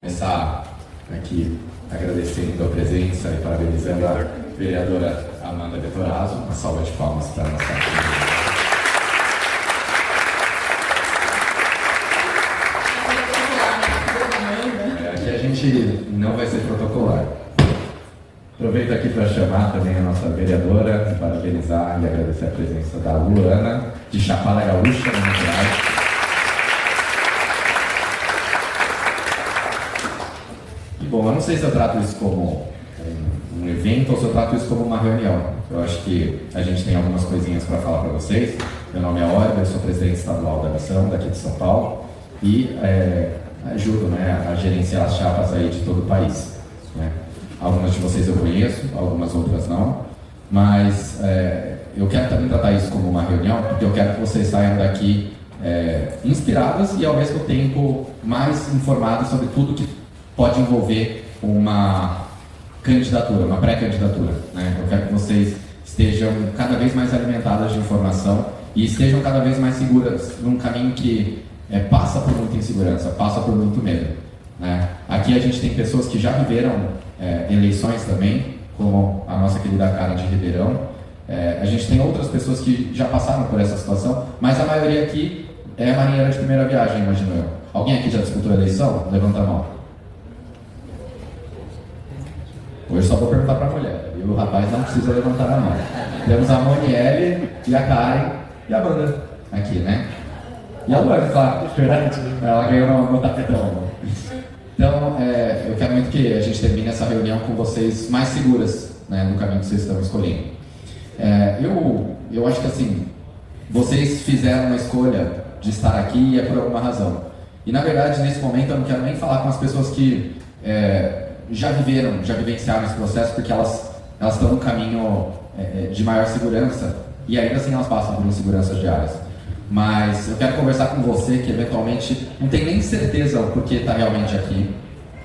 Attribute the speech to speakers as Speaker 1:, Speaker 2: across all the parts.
Speaker 1: Começar aqui agradecendo a presença e parabenizando a vereadora Amanda Vettoraso. Uma salva de palmas para a nossa aqui a gente não vai ser protocolar. Aproveito aqui para chamar também a nossa vereadora e parabenizar e agradecer a presença da Luana, de Chapada Gaúcha, Minas Gerais. Bom, eu não sei se eu trato isso como um evento ou se eu trato isso como uma reunião. Eu acho que a gente tem algumas coisinhas para falar para vocês. Meu nome é Oliver, eu sou presidente estadual da missão daqui de São Paulo e ajudo, a gerenciar as chapas aí de todo o país. Algumas de vocês eu conheço, algumas outras não, mas eu quero também tratar isso como uma reunião, porque eu quero que vocês saiam daqui inspiradas e ao mesmo tempo mais informadas sobre tudo que pode envolver uma candidatura, uma pré-candidatura. Eu quero que vocês estejam cada vez mais alimentadas de informação e estejam cada vez mais seguras num caminho que passa por muita insegurança, passa por muito medo. Aqui a gente tem pessoas que já viveram eleições também, como a nossa querida Karen de Ribeirão. A gente tem outras pessoas que já passaram por essa situação, mas a maioria aqui é marinheira de primeira viagem, imagino eu. Alguém aqui já disputou a eleição? Levanta a mão. Hoje só vou perguntar para a mulher, e o rapaz não precisa levantar a mão. Temos a Monielle e a Karen e a Amanda aqui, né? E a Luana, claro, ela ganhou no tapetão. Então, eu quero muito que a gente termine essa reunião com vocês mais seguras, no caminho que vocês estão escolhendo. Eu acho que assim, vocês fizeram uma escolha de estar aqui e é por alguma razão. E na verdade, nesse momento, eu não quero nem falar com as pessoas que já vivenciaram esse processo, porque elas estão no caminho de maior segurança e ainda assim elas passam por inseguranças diárias. Mas eu quero conversar com você que eventualmente não tem nem certeza o porquê está realmente aqui,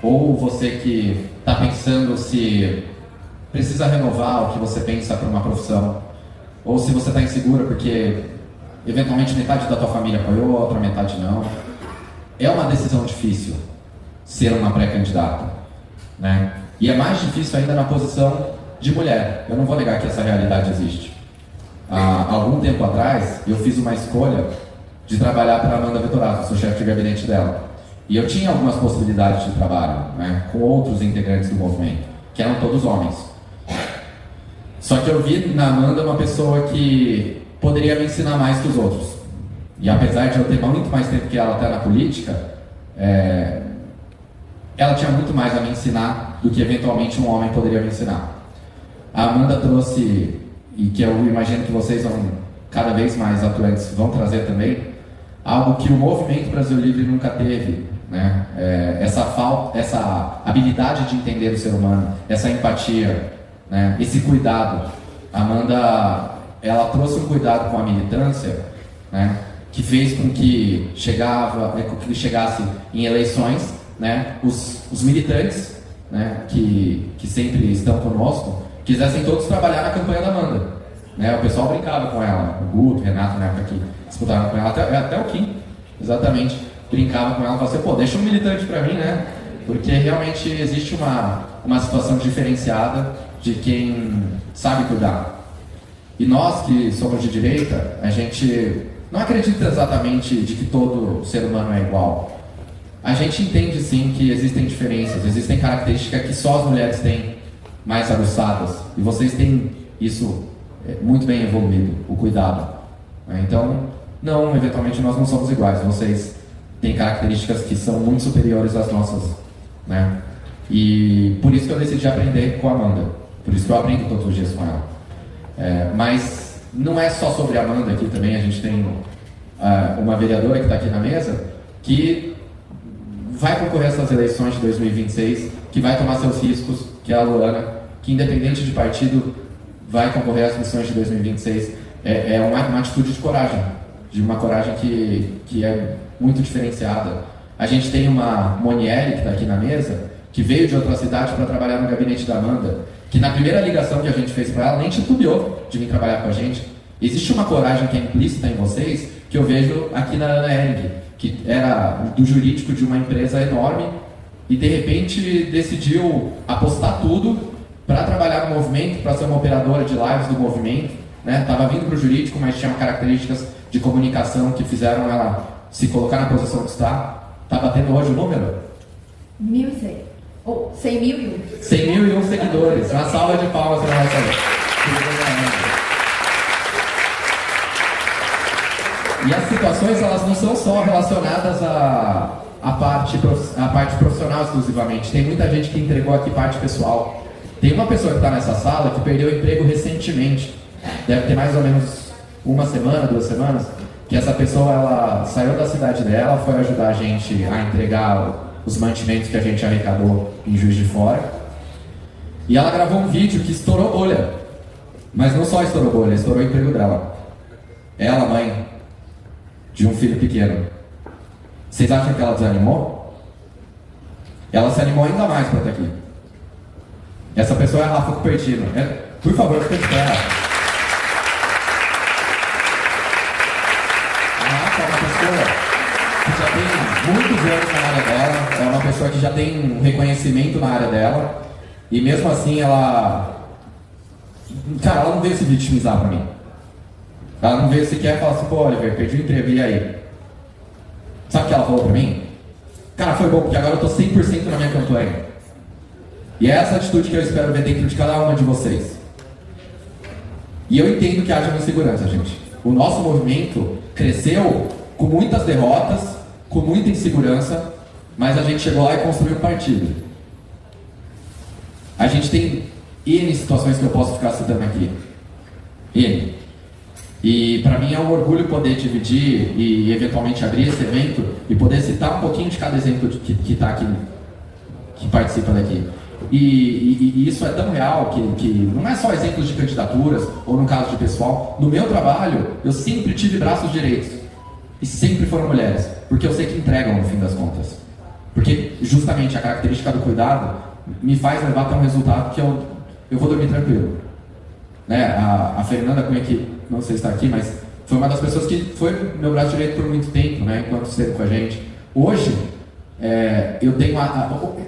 Speaker 1: ou você que está pensando se precisa renovar o que você pensa para uma profissão, ou se você está insegura porque eventualmente metade da tua família apoiou, a outra metade não. É uma decisão difícil ser uma pré-candidata. E é mais difícil ainda na posição de mulher. Eu não vou negar que essa realidade existe. Há algum tempo atrás, eu fiz uma escolha de trabalhar para a Amanda Vettoraso, sou chefe de gabinete dela. E eu tinha algumas possibilidades de trabalho, com outros integrantes do movimento, que eram todos homens. Só que eu vi na Amanda uma pessoa que poderia me ensinar mais que os outros. E apesar de eu ter muito mais tempo que ela até na política, ela tinha muito mais a me ensinar do que eventualmente um homem poderia me ensinar. A Amanda trouxe, e que eu imagino que vocês vão cada vez mais atuantes vão trazer também, algo que o Movimento Brasil Livre nunca teve, essa habilidade de entender o ser humano, essa empatia, esse cuidado. A Amanda, ela trouxe um cuidado com a militância, que fez com que chegasse em eleições, os militantes, que sempre estão conosco, quisessem todos trabalhar na campanha da Amanda. O pessoal brincava com ela, o Guto, o Renato, na época que disputavam com ela, até o Kim, exatamente, brincava com ela e falava assim, deixa um militante para mim, porque realmente existe uma situação diferenciada de quem sabe cuidar. E nós que somos de direita, a gente não acredita exatamente de que todo ser humano é igual. A gente entende sim que existem diferenças, existem características que só as mulheres têm mais aguçadas, e vocês têm isso muito bem evoluído, o cuidado. Então, não, eventualmente nós não somos iguais, vocês têm características que são muito superiores às nossas. E por isso que eu decidi aprender com a Amanda, por isso que eu aprendo todos os dias com ela. Mas não é só sobre a Amanda aqui também, a gente tem uma vereadora que está aqui na mesa, que vai concorrer a essas eleições de 2026, que vai tomar seus riscos, que é a Luana, que independente de partido, vai concorrer às missões de 2026. É uma atitude de coragem, de uma coragem que é muito diferenciada. A gente tem uma Monielle, que está aqui na mesa, que veio de outra cidade para trabalhar no gabinete da Amanda, que na primeira ligação que a gente fez para ela, nem titubeou de vir trabalhar com a gente. Existe uma coragem que é implícita em vocês, que eu vejo aqui na Ana Ering, que era do jurídico de uma empresa enorme, e de repente decidiu apostar tudo para trabalhar no movimento, para ser uma operadora de lives do movimento, né? Tava vindo para o jurídico, mas tinha características de comunicação que fizeram ela se colocar na posição que está. Tá batendo hoje o número?
Speaker 2: 1.100. Ou 100.001.
Speaker 1: 100.001 seguidores. Uma salva de palmas para ela saber. E as situações, elas não são só relacionadas à parte profissional exclusivamente. Tem muita gente que entregou aqui parte pessoal. Tem uma pessoa que está nessa sala que perdeu o emprego recentemente. Deve ter mais ou menos uma semana, 2 semanas, que essa pessoa, ela saiu da cidade dela, foi ajudar a gente a entregar os mantimentos que a gente arrecadou em Juiz de Fora. E ela gravou um vídeo que estourou bolha. Mas não só estourou bolha, estourou o emprego dela. Ela, mãe de um filho pequeno. Vocês acham que ela desanimou? Ela se animou ainda mais para estar aqui. Essa pessoa é a Rafa Cupertino. Por favor, fique de pé. A Rafa é uma pessoa que já tem muitos anos na área dela, é uma pessoa que já tem um reconhecimento na área dela, e mesmo assim ela... Cara, ela não veio se vitimizar pra mim. Ela não veio sequer falar assim, pô, Oliver, perdi o emprego, e aí? Sabe o que ela falou pra mim? Cara, foi bom, porque agora eu tô 100% na minha campanha. E é essa atitude que eu espero ver dentro de cada uma de vocês. E eu entendo que haja uma insegurança, gente. O nosso movimento cresceu com muitas derrotas, com muita insegurança, mas a gente chegou lá e construiu um partido. A gente tem N situações que eu posso ficar citando aqui. N. E para mim é um orgulho poder dividir e eventualmente abrir esse evento e poder citar um pouquinho de cada exemplo que está aqui, que participa daqui. E isso é tão real que não é só exemplos de candidaturas ou no caso de pessoal. No meu trabalho, eu sempre tive braços direitos e sempre foram mulheres, porque eu sei que entregam no fim das contas. Porque justamente a característica do cuidado me faz levar até um resultado que eu vou dormir tranquilo. Né? A Fernanda Cunha, que não sei se está aqui, mas foi uma das pessoas que foi meu braço direito por muito tempo, né? Enquanto esteve com a gente. Hoje, eu tenho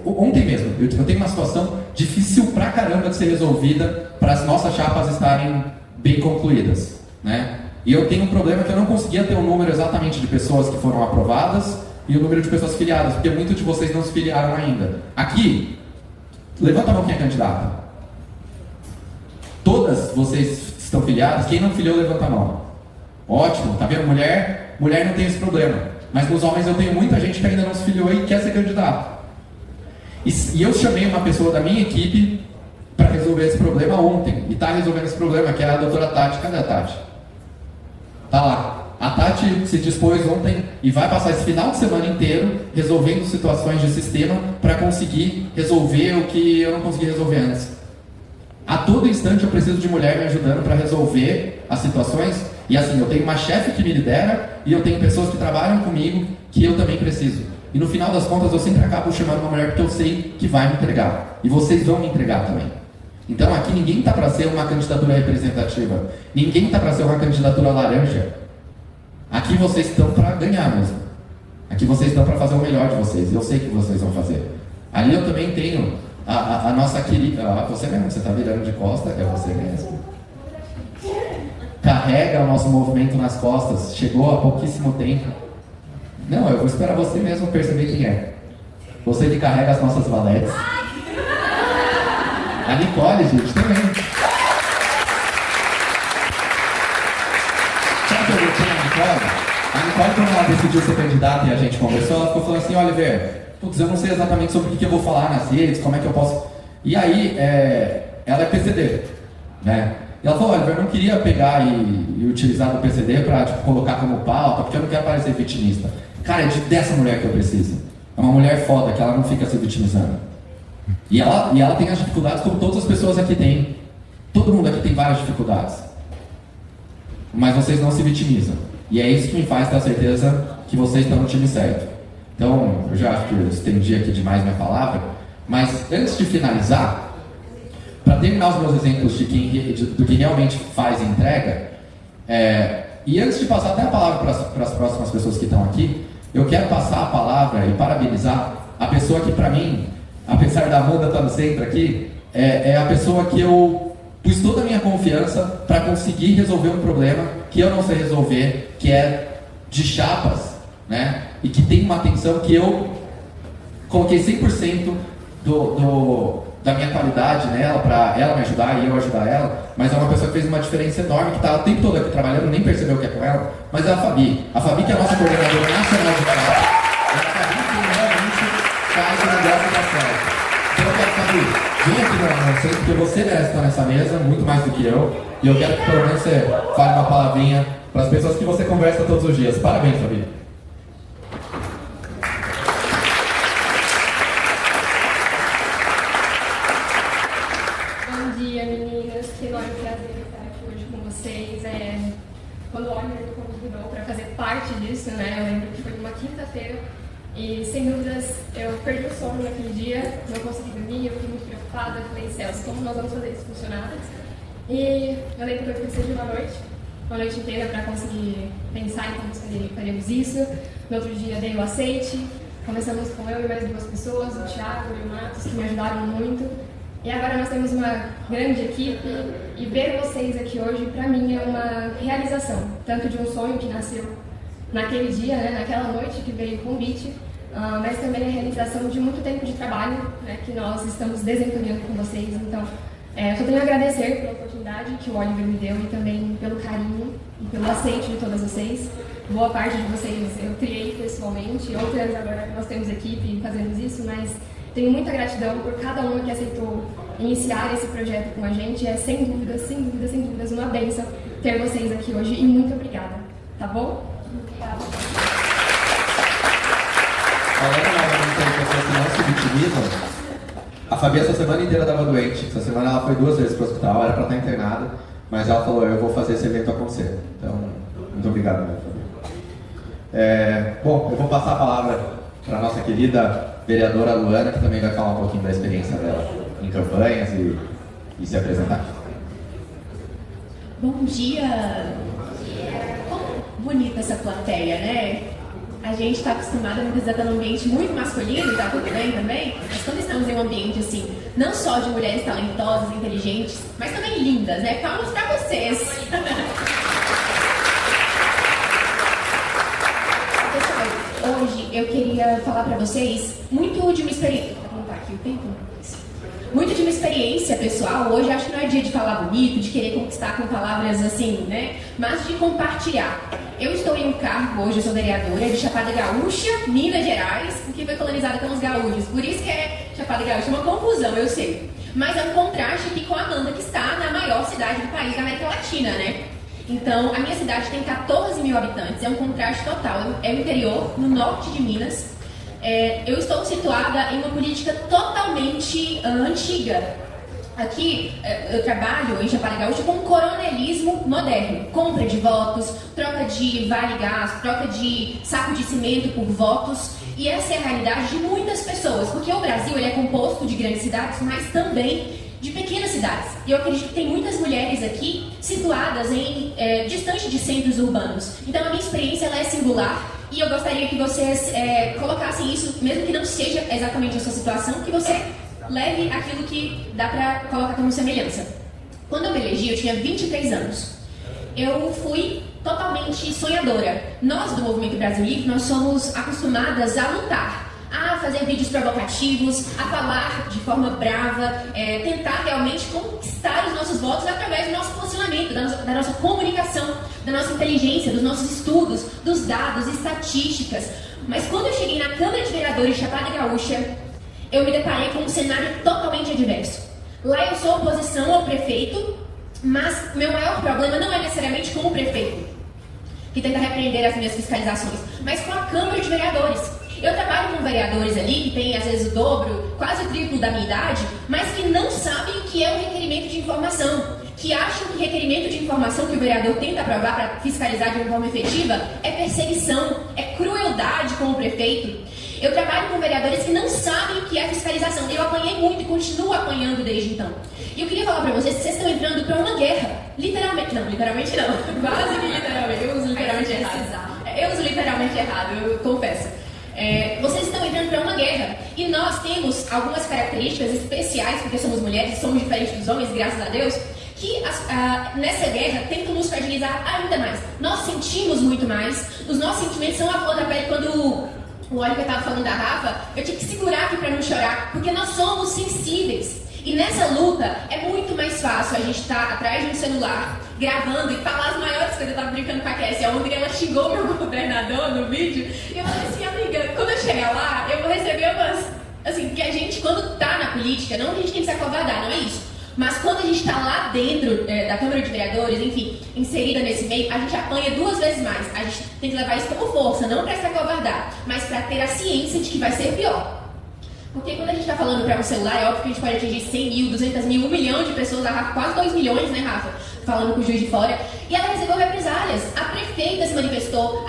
Speaker 1: ontem mesmo, eu tenho uma situação difícil pra caramba de ser resolvida para as nossas chapas estarem bem concluídas, né? E eu tenho um problema que eu não conseguia ter o número exatamente de pessoas que foram aprovadas e o número de pessoas filiadas, porque muitos de vocês não se filiaram ainda. Aqui, levanta a mão quem é candidata. Todas vocês estão filiadas, quem não filiou, levanta a mão. Ótimo, tá vendo? Mulher não tem esse problema. Mas nos homens eu tenho muita gente que ainda não se filiou e quer ser candidato. E eu chamei uma pessoa da minha equipe para resolver esse problema ontem. E está resolvendo esse problema, que é a doutora Tati. Cadê a Tati? Tá lá. A Tati se dispôs ontem e vai passar esse final de semana inteiro resolvendo situações de sistema para conseguir resolver o que eu não consegui resolver antes. A todo instante eu preciso de mulher me ajudando para resolver as situações. E assim, eu tenho uma chefe que me lidera e eu tenho pessoas que trabalham comigo que eu também preciso. E no final das contas eu sempre acabo chamando uma mulher porque eu sei que vai me entregar. E vocês vão me entregar também. Então aqui ninguém está para ser uma candidatura representativa. Ninguém está para ser uma candidatura laranja. Aqui vocês estão para ganhar mesmo. Aqui vocês estão para fazer o melhor de vocês. Eu sei que vocês vão fazer. Ali eu também tenho a nossa querida... você mesmo, você está virando de costa, é você mesmo. Carrega o nosso movimento nas costas. Chegou há pouquíssimo tempo. Não, eu vou esperar você mesmo perceber quem é. Você que carrega as nossas valetes. A Nicole, gente, também. Sabe o que eu tinha a Nicole? A Nicole, quando ela decidiu ser candidata e a gente conversou, ela ficou falando assim, Oliver, putz, eu não sei exatamente sobre o que eu vou falar nas redes, como é que eu posso... E aí, ela é PCD, né? E ela falou, Oliver, eu não queria pegar e utilizar do PCD para colocar como pauta, porque eu não quero parecer vitimista. Cara, é dessa mulher que eu preciso. É uma mulher foda, que ela não fica se vitimizando. E ela tem as dificuldades como todas as pessoas aqui têm. Todo mundo aqui tem várias dificuldades. Mas vocês não se vitimizam. E é isso que me faz ter a certeza que vocês estão no time certo. Então, eu já acho que eu estendi aqui demais minha palavra, mas antes de finalizar, para terminar os meus exemplos do que realmente faz a entrega, e antes de passar até a palavra para as próximas pessoas que estão aqui, eu quero passar a palavra e parabenizar a pessoa que pra mim, apesar da Amanda estar no centro aqui, é a pessoa que eu pus toda a minha confiança para conseguir resolver um problema que eu não sei resolver, que é de chapas, né? E que tem uma atenção que eu coloquei 100% da minha qualidade nela, para ela me ajudar e eu ajudar ela, mas é uma pessoa que fez uma diferença enorme, que está o tempo todo aqui trabalhando, nem percebeu que é com ela, mas é a Fabi. A Fabi, que é a nossa coordenadora nacional de chapas, é a Fabi que realmente faz o negócio dar certo. Então eu quero, Fabi, vem aqui no centro, porque você merece estar nessa mesa, muito mais do que eu, e eu quero que pelo menos você fale uma palavrinha para as pessoas que você conversa todos os dias. Parabéns, Fabi.
Speaker 3: Bom dia, meninas. Que enorme prazer estar aqui hoje com vocês. Quando o Oliver me convidou para fazer parte disso, né? Eu lembro que foi numa quinta-feira e, sem dúvidas, eu perdi o sono naquele dia, não consegui dormir, eu fiquei muito preocupada. Falei, Celso, como nós vamos fazer isso funcionar? E eu lembro que eu pensei de uma noite inteira para conseguir pensar em como faríamos isso. No outro dia dei o aceite, começamos com eu e mais 2 pessoas, o Thiago e o Matos, que me ajudaram muito. E agora nós temos uma grande equipe e ver vocês aqui hoje, para mim, é uma realização, tanto de um sonho que nasceu naquele dia, né, naquela noite que veio o convite, mas também a realização de muito tempo de trabalho, né, que nós estamos desempenhando com vocês. Então, eu só tenho a agradecer pela oportunidade que o Oliver me deu e também pelo carinho e pelo aceite de todas vocês. Boa parte de vocês eu criei pessoalmente, outras agora nós temos equipe e fazemos isso, mas tenho muita gratidão por cada uma que aceitou iniciar esse projeto com a gente. É sem dúvidas uma bênção ter vocês aqui hoje e muito obrigada, tá bom? Obrigada.
Speaker 1: Falando novamente aí pessoas que não se vitimizam, a Fabi essa semana inteira estava doente. Essa semana ela foi 2 vezes para o hospital, era para estar internada, mas ela falou, eu vou fazer esse evento acontecer. Então, muito obrigado, né, Fabi. Bom, eu vou passar a palavra para a nossa querida vereadora Luana, que também vai falar um pouquinho da experiência dela em campanhas e se apresentar.
Speaker 4: Bom dia! Como bonita essa plateia, né? A gente está acostumado a estar num ambiente muito masculino, tá tudo bem também? Mas quando estamos em um ambiente assim, não só de mulheres talentosas, inteligentes, mas também lindas, né? Palmas para vocês! Pessoal, hoje eu queria falar para vocês muito de uma experiência. Vou contar aqui o tempo. Muito de uma experiência pessoal. Hoje acho que não é dia de falar bonito, de querer conquistar com palavras assim, né? Mas de compartilhar. Eu estou em um cargo hoje, eu sou vereadora de Chapada Gaúcha, Minas Gerais, que foi colonizada pelos gaúchos. Por isso que é Chapada Gaúcha, uma confusão, eu sei. Mas é um contraste aqui com a Amanda, que está na maior cidade do país da América Latina, né? Então, a minha cidade tem 14 mil habitantes, é um contraste total. É o interior, no norte de Minas. Eu estou situada em uma política totalmente antiga. Aqui, eu trabalho em Chapada Gaúcha com coronelismo moderno. Compra de votos, troca de vale-gás, troca de saco de cimento por votos. E essa é a realidade de muitas pessoas, porque o Brasil ele é composto de grandes cidades, mas também de pequenas cidades. E eu acredito que tem muitas mulheres aqui situadas distante de centros urbanos. Então, a minha experiência ela é singular. E eu gostaria que vocês colocassem isso, mesmo que não seja exatamente a sua situação, que você leve aquilo que dá pra colocar como semelhança. Quando eu me elegi, eu tinha 23 anos. Eu fui totalmente sonhadora. Nós, do Movimento Brasil Livre, nós somos acostumadas a lutar, a fazer vídeos provocativos, a falar de forma brava, tentar realmente conquistar os nossos votos através do nosso posicionamento, da nossa comunicação, da nossa inteligência, dos nossos estudos, dos dados, estatísticas. Mas quando eu cheguei na Câmara de Vereadores de Chapada Gaúcha, eu me deparei com um cenário totalmente adverso. Lá eu sou oposição ao prefeito, mas meu maior problema não é necessariamente com o prefeito, que tenta repreender as minhas fiscalizações, mas com a Câmara de Vereadores. Eu trabalho com vereadores ali que têm às vezes o dobro, quase o triplo da minha idade, mas que não sabem o que é um requerimento de informação, que acham que requerimento de informação que o vereador tenta aprovar para fiscalizar de uma forma efetiva é perseguição, é crueldade com o prefeito. Eu trabalho com vereadores que não sabem o que é fiscalização. Eu apanhei muito e continuo apanhando desde então. E eu queria falar para vocês que vocês estão entrando para uma guerra. Literalmente não. Quase que literalmente. Eu uso literalmente errado. Eu confesso. Vocês estão entrando para uma guerra. E nós temos algumas características especiais, porque somos mulheres, somos diferentes dos homens, graças a Deus, que nessa guerra tentam nos fragilizar ainda mais. Nós sentimos muito mais, os nossos sentimentos são a flor da pele. Quando o Oliver estava falando da Rafa, eu tinha que segurar aqui para não chorar, porque nós somos sensíveis. E nessa luta é muito mais fácil a gente estar atrás de um celular, gravando e falar as maiores coisas. Eu estava brincando com a Cassie ontem, ela xingou meu governador no vídeo, e eu falei assim, amiga, quando eu chegar lá, eu vou receber umas... Assim, que a gente, quando tá na política, não que a gente tem que se acovardar, não é isso. Mas quando a gente está lá dentro da Câmara de Vereadores, enfim, inserida nesse meio, a gente apanha 2 vezes mais. A gente tem que levar isso como força, não para se acovardar, mas para ter a ciência de que vai ser pior. Porque quando a gente está falando para um celular, é óbvio que a gente pode atingir 100 mil, 200 mil, 1 milhão de pessoas, a Rafa, quase 2 milhões, né, Rafa? Falando com o Juiz de Fora. E ela recebeu represálias. A prefeita se manifestou,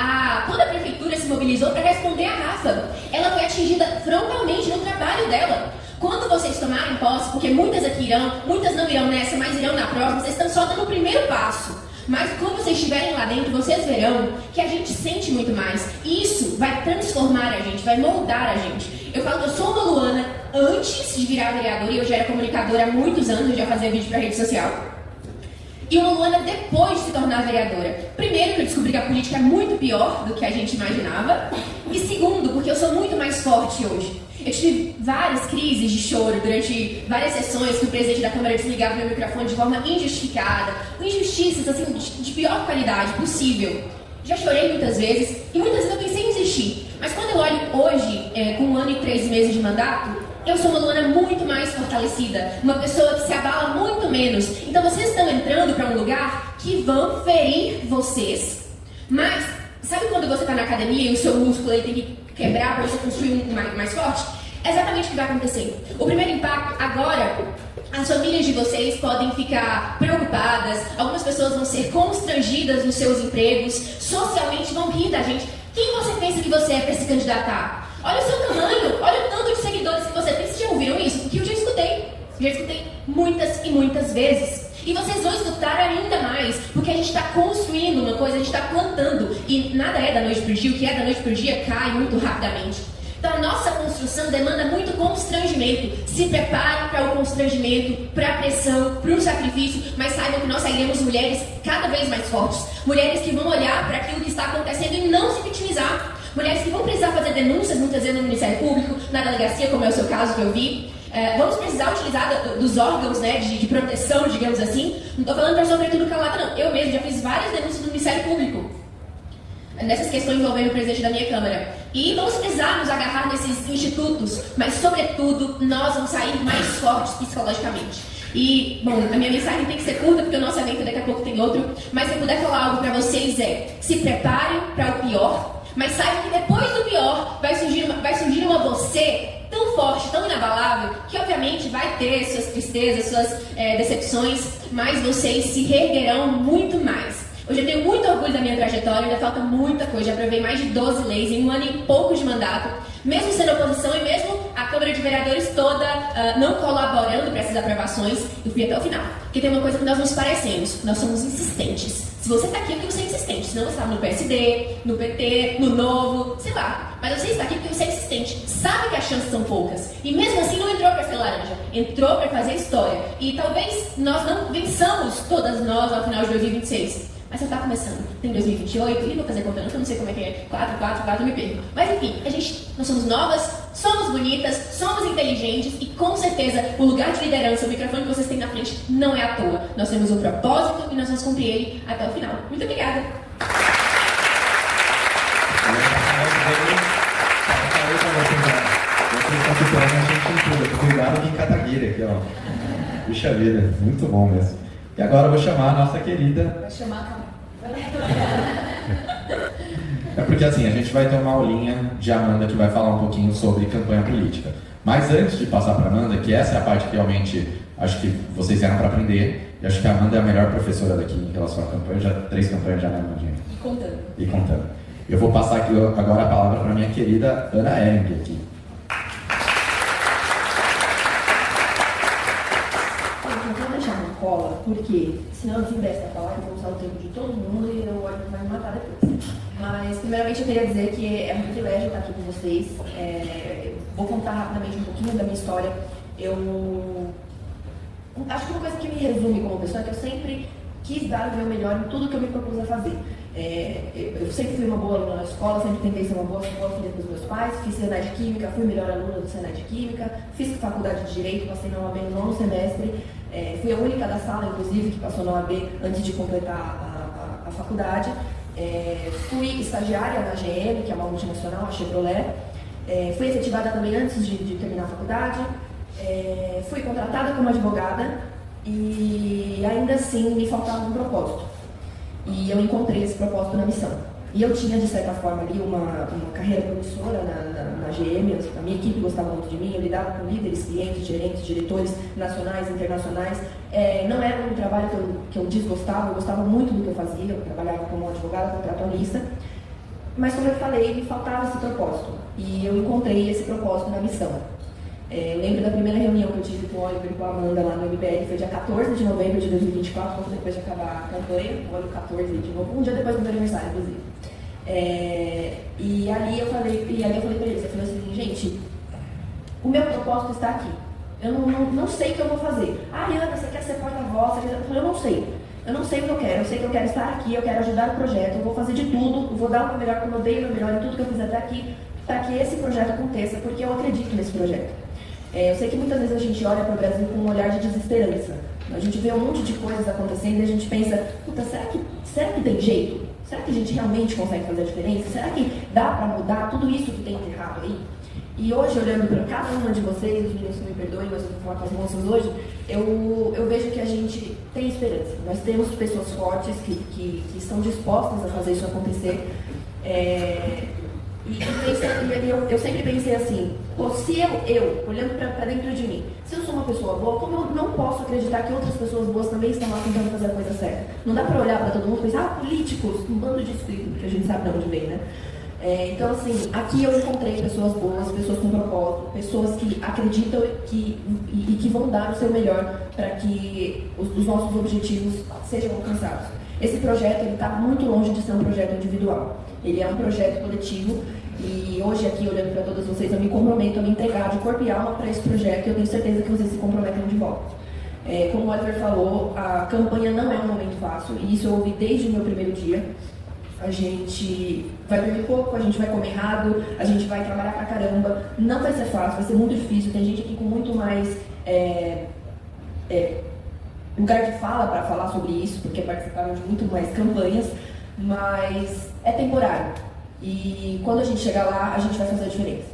Speaker 4: toda a prefeitura se mobilizou para responder a Rafa. Ela foi atingida frontalmente no trabalho dela. Quando vocês tomarem posse, porque muitas aqui irão, muitas não irão nessa, mas irão na próxima, vocês estão só dando o primeiro passo. Mas quando vocês estiverem lá dentro, vocês verão que a gente sente muito mais. E isso vai transformar a gente, vai moldar a gente. Eu falo que eu sou uma Luana antes de virar vereadora, e eu já era comunicadora há muitos anos, eu já fazia vídeo para rede social. E uma Luana depois de se tornar vereadora. Primeiro, que eu descobri que a política é muito pior do que a gente imaginava. E segundo, porque eu sou muito mais forte hoje. Eu tive várias crises de choro durante várias sessões que o presidente da Câmara desligava meu microfone de forma injustificada, com injustiças assim, de pior qualidade possível. Já chorei muitas vezes e muitas vezes eu pensei em desistir. Mas quando eu olho hoje, com 1 ano e 3 meses de mandato, eu sou uma Luana muito mais fortalecida, uma pessoa que se abala muito menos. Então vocês estão entrando para um lugar que vão ferir vocês. Mas, sabe quando você está na academia e o seu músculo ele tem que quebrar para você construir um mais forte? É exatamente o que vai acontecer. O primeiro impacto, agora, as famílias de vocês podem ficar preocupadas, algumas pessoas vão ser constrangidas nos seus empregos, socialmente vão rir da gente. Quem você pensa que você é para se candidatar? Olha o seu tamanho, olha o tanto de seguidores que você tem. Vocês já ouviram isso? Porque eu já escutei muitas e muitas vezes. E vocês vão escutar ainda mais, porque a gente está construindo uma coisa, a gente está plantando. E nada é da noite para o dia, o que é da noite para o dia cai muito rapidamente. Então a nossa construção demanda muito constrangimento. Se preparem para o constrangimento, para a pressão, para o sacrifício, mas saibam que nós sairemos mulheres cada vez mais fortes. Mulheres que vão olhar para aquilo que está acontecendo e não se vitimizar. Mulheres que vão precisar fazer denúncias, muitas vezes no Ministério Público, na delegacia, como é o seu caso que eu vi. Vamos precisar utilizar dos órgãos, né, de proteção, digamos assim. Não estou falando para sofrer tudo calado, não. Eu mesmo já fiz várias denúncias no Ministério Público nessas questões envolvendo o presidente da minha Câmara. E vamos precisar nos agarrar nesses institutos, mas, sobretudo, nós vamos sair mais fortes psicologicamente. E, bom, a minha mensagem tem que ser curta, porque o nosso evento daqui a pouco tem outro, mas se eu puder falar algo para vocês se preparem para o pior, mas saibam que depois do pior vai surgir uma você tão forte, tão inabalável, que obviamente vai ter suas tristezas, suas decepções, mas vocês se reerguerão muito mais. Hoje eu tenho muito orgulho da minha trajetória, ainda falta muita coisa, já aprovei mais de 12 leis em 1 ano e pouco de mandato, mesmo sendo oposição e mesmo a Câmara de Vereadores toda não colaborando para essas aprovações, eu fui até o final. Porque tem uma coisa que nós nos parecemos, nós somos insistentes. Se você está aqui é porque você é insistente, senão você estava no PSD, no PT, no Novo, sei lá. Mas você está aqui porque você é insistente, sabe que as chances são poucas. E mesmo assim não entrou para ser laranja, entrou para fazer história. E talvez nós não vençamos todas nós ao final de 2026. Mas você está começando, tem 2028, e vou fazer conta, eu não sei como é que é, 4, me perco. Mas enfim, nós somos novas, somos bonitas, somos inteligentes e com certeza o lugar de liderança, o microfone que vocês têm na frente não é à toa. Nós temos um propósito e nós vamos cumprir ele até o final. Muito obrigada!
Speaker 1: Cuidado de Cataguira aqui, ó. Puxa vida, muito bom mesmo. E agora eu vou chamar a nossa querida.
Speaker 2: Vai chamar
Speaker 1: É porque assim, a gente vai ter uma aulinha de Amanda que vai falar um pouquinho sobre campanha política. Mas antes de passar para Amanda, que essa é a parte que realmente acho que vocês vieram para aprender, e acho que a Amanda é a melhor professora daqui em relação à campanha, já 3 campanhas já na Amandinha. E contando. Eu vou passar aqui agora a palavra para minha querida Ana Ering aqui.
Speaker 2: Eu vou deixar uma cola porque senão eu desinveste a falar, eu vou usar o tempo de todo mundo e o Oliver vai me matar depois. Mas, primeiramente, eu queria dizer que é um privilégio estar aqui com vocês. Vou contar rapidamente um pouquinho da minha história. Acho que uma coisa que me resume como pessoa é que eu sempre quis dar o meu melhor em tudo que eu me propus a fazer. Eu sempre fui uma boa aluna na escola, sempre tentei ser uma boa filha dos meus pais, fiz Senai de Química, fui melhor aluna do Senai de Química, fiz faculdade de Direito, passei na OAB no 9º semestre, fui a única da sala, inclusive, que passou na OAB antes de completar a faculdade. Fui estagiária na GM, que é uma multinacional, a Chevrolet. Fui efetivada também antes de terminar a faculdade. Fui contratada como advogada e ainda assim me faltava um propósito. E eu encontrei esse propósito na missão. E eu tinha, de certa forma, ali uma carreira promissora na GM, a minha equipe gostava muito de mim, eu lidava com líderes, clientes, gerentes, diretores nacionais, internacionais. Não era um trabalho que eu desgostava, eu gostava muito do que eu fazia, eu trabalhava como advogada contratualista. Mas, como eu falei, me faltava esse propósito. E eu encontrei esse propósito na missão. Eu lembro da primeira reunião que eu tive com o Oliver e com a Amanda lá no MBL, foi dia 14 de novembro de 2024, pouco depois de acabar a campanha, o ano 14 de novo, um dia depois do meu aniversário, inclusive. E ali eu falei para eles, eu falei assim, gente, o meu propósito está aqui. Eu não sei o que eu vou fazer. Ana, você quer ser porta-voz? Eu não sei. Eu não sei o que eu quero. Eu sei que eu quero estar aqui, eu quero ajudar o projeto, eu vou fazer de tudo, eu vou dar o meu melhor, como eu dei o meu melhor em tudo que eu fiz até aqui, para que esse projeto aconteça, porque eu acredito nesse projeto. Eu sei que muitas vezes a gente olha para o Brasil com um olhar de desesperança. A gente vê um monte de coisas acontecendo e a gente pensa, puta, será que tem jeito? Será que a gente realmente consegue fazer a diferença? Será que dá para mudar tudo isso que tem de errado aí? E hoje, olhando para cada uma de vocês, os meninos me perdoem, mas eu vou falar com as moças hoje, eu vejo que a gente tem esperança. Nós temos pessoas fortes que estão dispostas a fazer isso acontecer. Eu sempre pensei assim, se eu olhando para dentro de mim, se eu sou uma pessoa boa, como eu não posso acreditar que outras pessoas boas também estão lá tentando fazer a coisa certa? Não dá para olhar para todo mundo e pensar, políticos, um bando de espírito, porque a gente sabe de onde vem, né? Então, assim, aqui eu encontrei pessoas boas, pessoas com propósito, pessoas que acreditam e que vão dar o seu melhor para que os nossos objetivos sejam alcançados. Esse projeto está muito longe de ser um projeto individual. Ele é um projeto coletivo e hoje aqui, olhando para todas vocês, eu me comprometo a me entregar de corpo e alma para esse projeto e eu tenho certeza que vocês se comprometem de volta. Como o Oliver falou, a campanha não é um momento fácil e isso eu ouvi desde o meu primeiro dia. A gente vai dormir pouco, a gente vai comer errado, a gente vai trabalhar pra caramba. Não vai ser fácil, vai ser muito difícil. Tem gente aqui com muito mais lugar de fala para falar sobre isso, porque participaram de muito mais campanhas, mas é temporário. E quando a gente chegar lá, a gente vai fazer a diferença.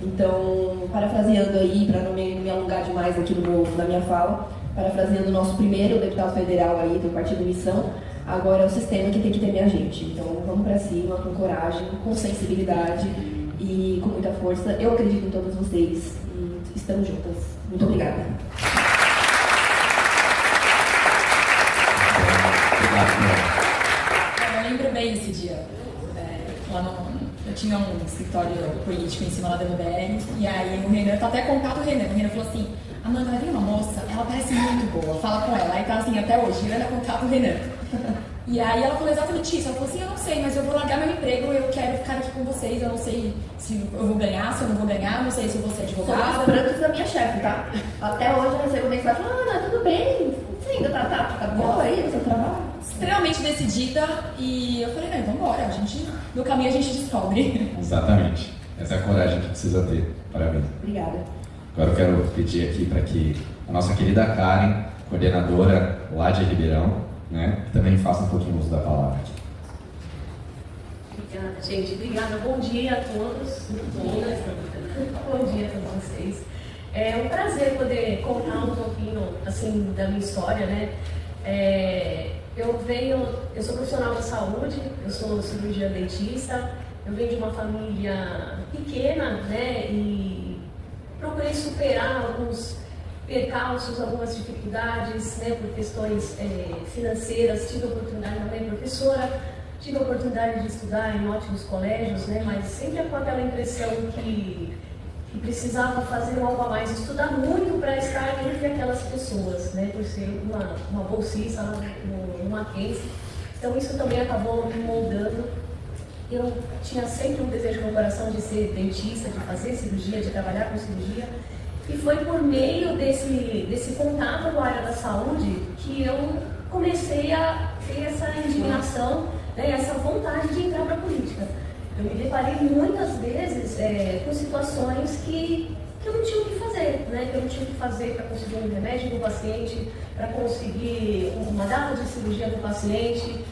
Speaker 2: Então, parafraseando aí, para não me alongar demais aqui na minha fala, parafraseando o nosso primeiro deputado federal aí do Partido Missão, agora é o sistema que tem que temer a gente. Então, vamos para cima, com coragem, com sensibilidade e com muita força. Eu acredito em todas vocês e estamos juntas. Muito obrigada.
Speaker 5: Eu lembro bem esse dia. Eu tinha um escritório político em cima lá da MBL, e aí o Renan, tá até contato o Renan falou assim, Amanda, vai vir uma moça, ela parece muito boa, fala com ela. Aí tá assim, até hoje, Renan contato o Renan. E aí ela falou exatamente isso, ela falou assim, eu não sei, mas eu vou largar meu emprego, eu quero ficar aqui com vocês, eu não sei se eu vou ganhar, se eu não vou ganhar, não sei se eu vou ser advogada.
Speaker 2: São os brancos da minha chefe, tá? Até hoje eu recebo mensagem, Ana, tudo bem, você ainda tá boa aí no seu trabalho?
Speaker 5: Extremamente decidida, e eu falei, não, então bora, no caminho a gente descobre.
Speaker 1: Exatamente. Essa é a coragem que precisa ter. Parabéns.
Speaker 2: Obrigada.
Speaker 1: Agora eu quero pedir aqui para que a nossa querida Karen, coordenadora lá de Ribeirão, né, também faça um pouquinho uso da palavra.
Speaker 6: Obrigada, gente. Obrigada. Bom dia a todos. Bom dia a todos vocês. É um prazer poder contar um pouquinho assim, da minha história, né? Eu sou profissional da saúde, eu sou cirurgiã dentista, eu venho de uma família pequena, né? E procurei superar alguns percalços, algumas dificuldades, né? Por questões financeiras. Tive a oportunidade, minha mãe é professora, tive a oportunidade de estudar em ótimos colégios, né? Mas sempre com aquela impressão que que precisava fazer algo a mais, estudar muito para estar entre aquelas pessoas, né, por ser uma bolsista no Mackenzie. Então isso também acabou me moldando. Eu tinha sempre um desejo no coração de ser dentista, de fazer cirurgia, de trabalhar com cirurgia. E foi por meio desse contato com a área da saúde que eu comecei a ter essa indignação, né, essa vontade de entrar para a política. Eu me deparei muitas vezes com situações que eu não tinha o que fazer, né? Que eu não tinha o que fazer para conseguir um remédio para o paciente, para conseguir uma data de cirurgia para o paciente,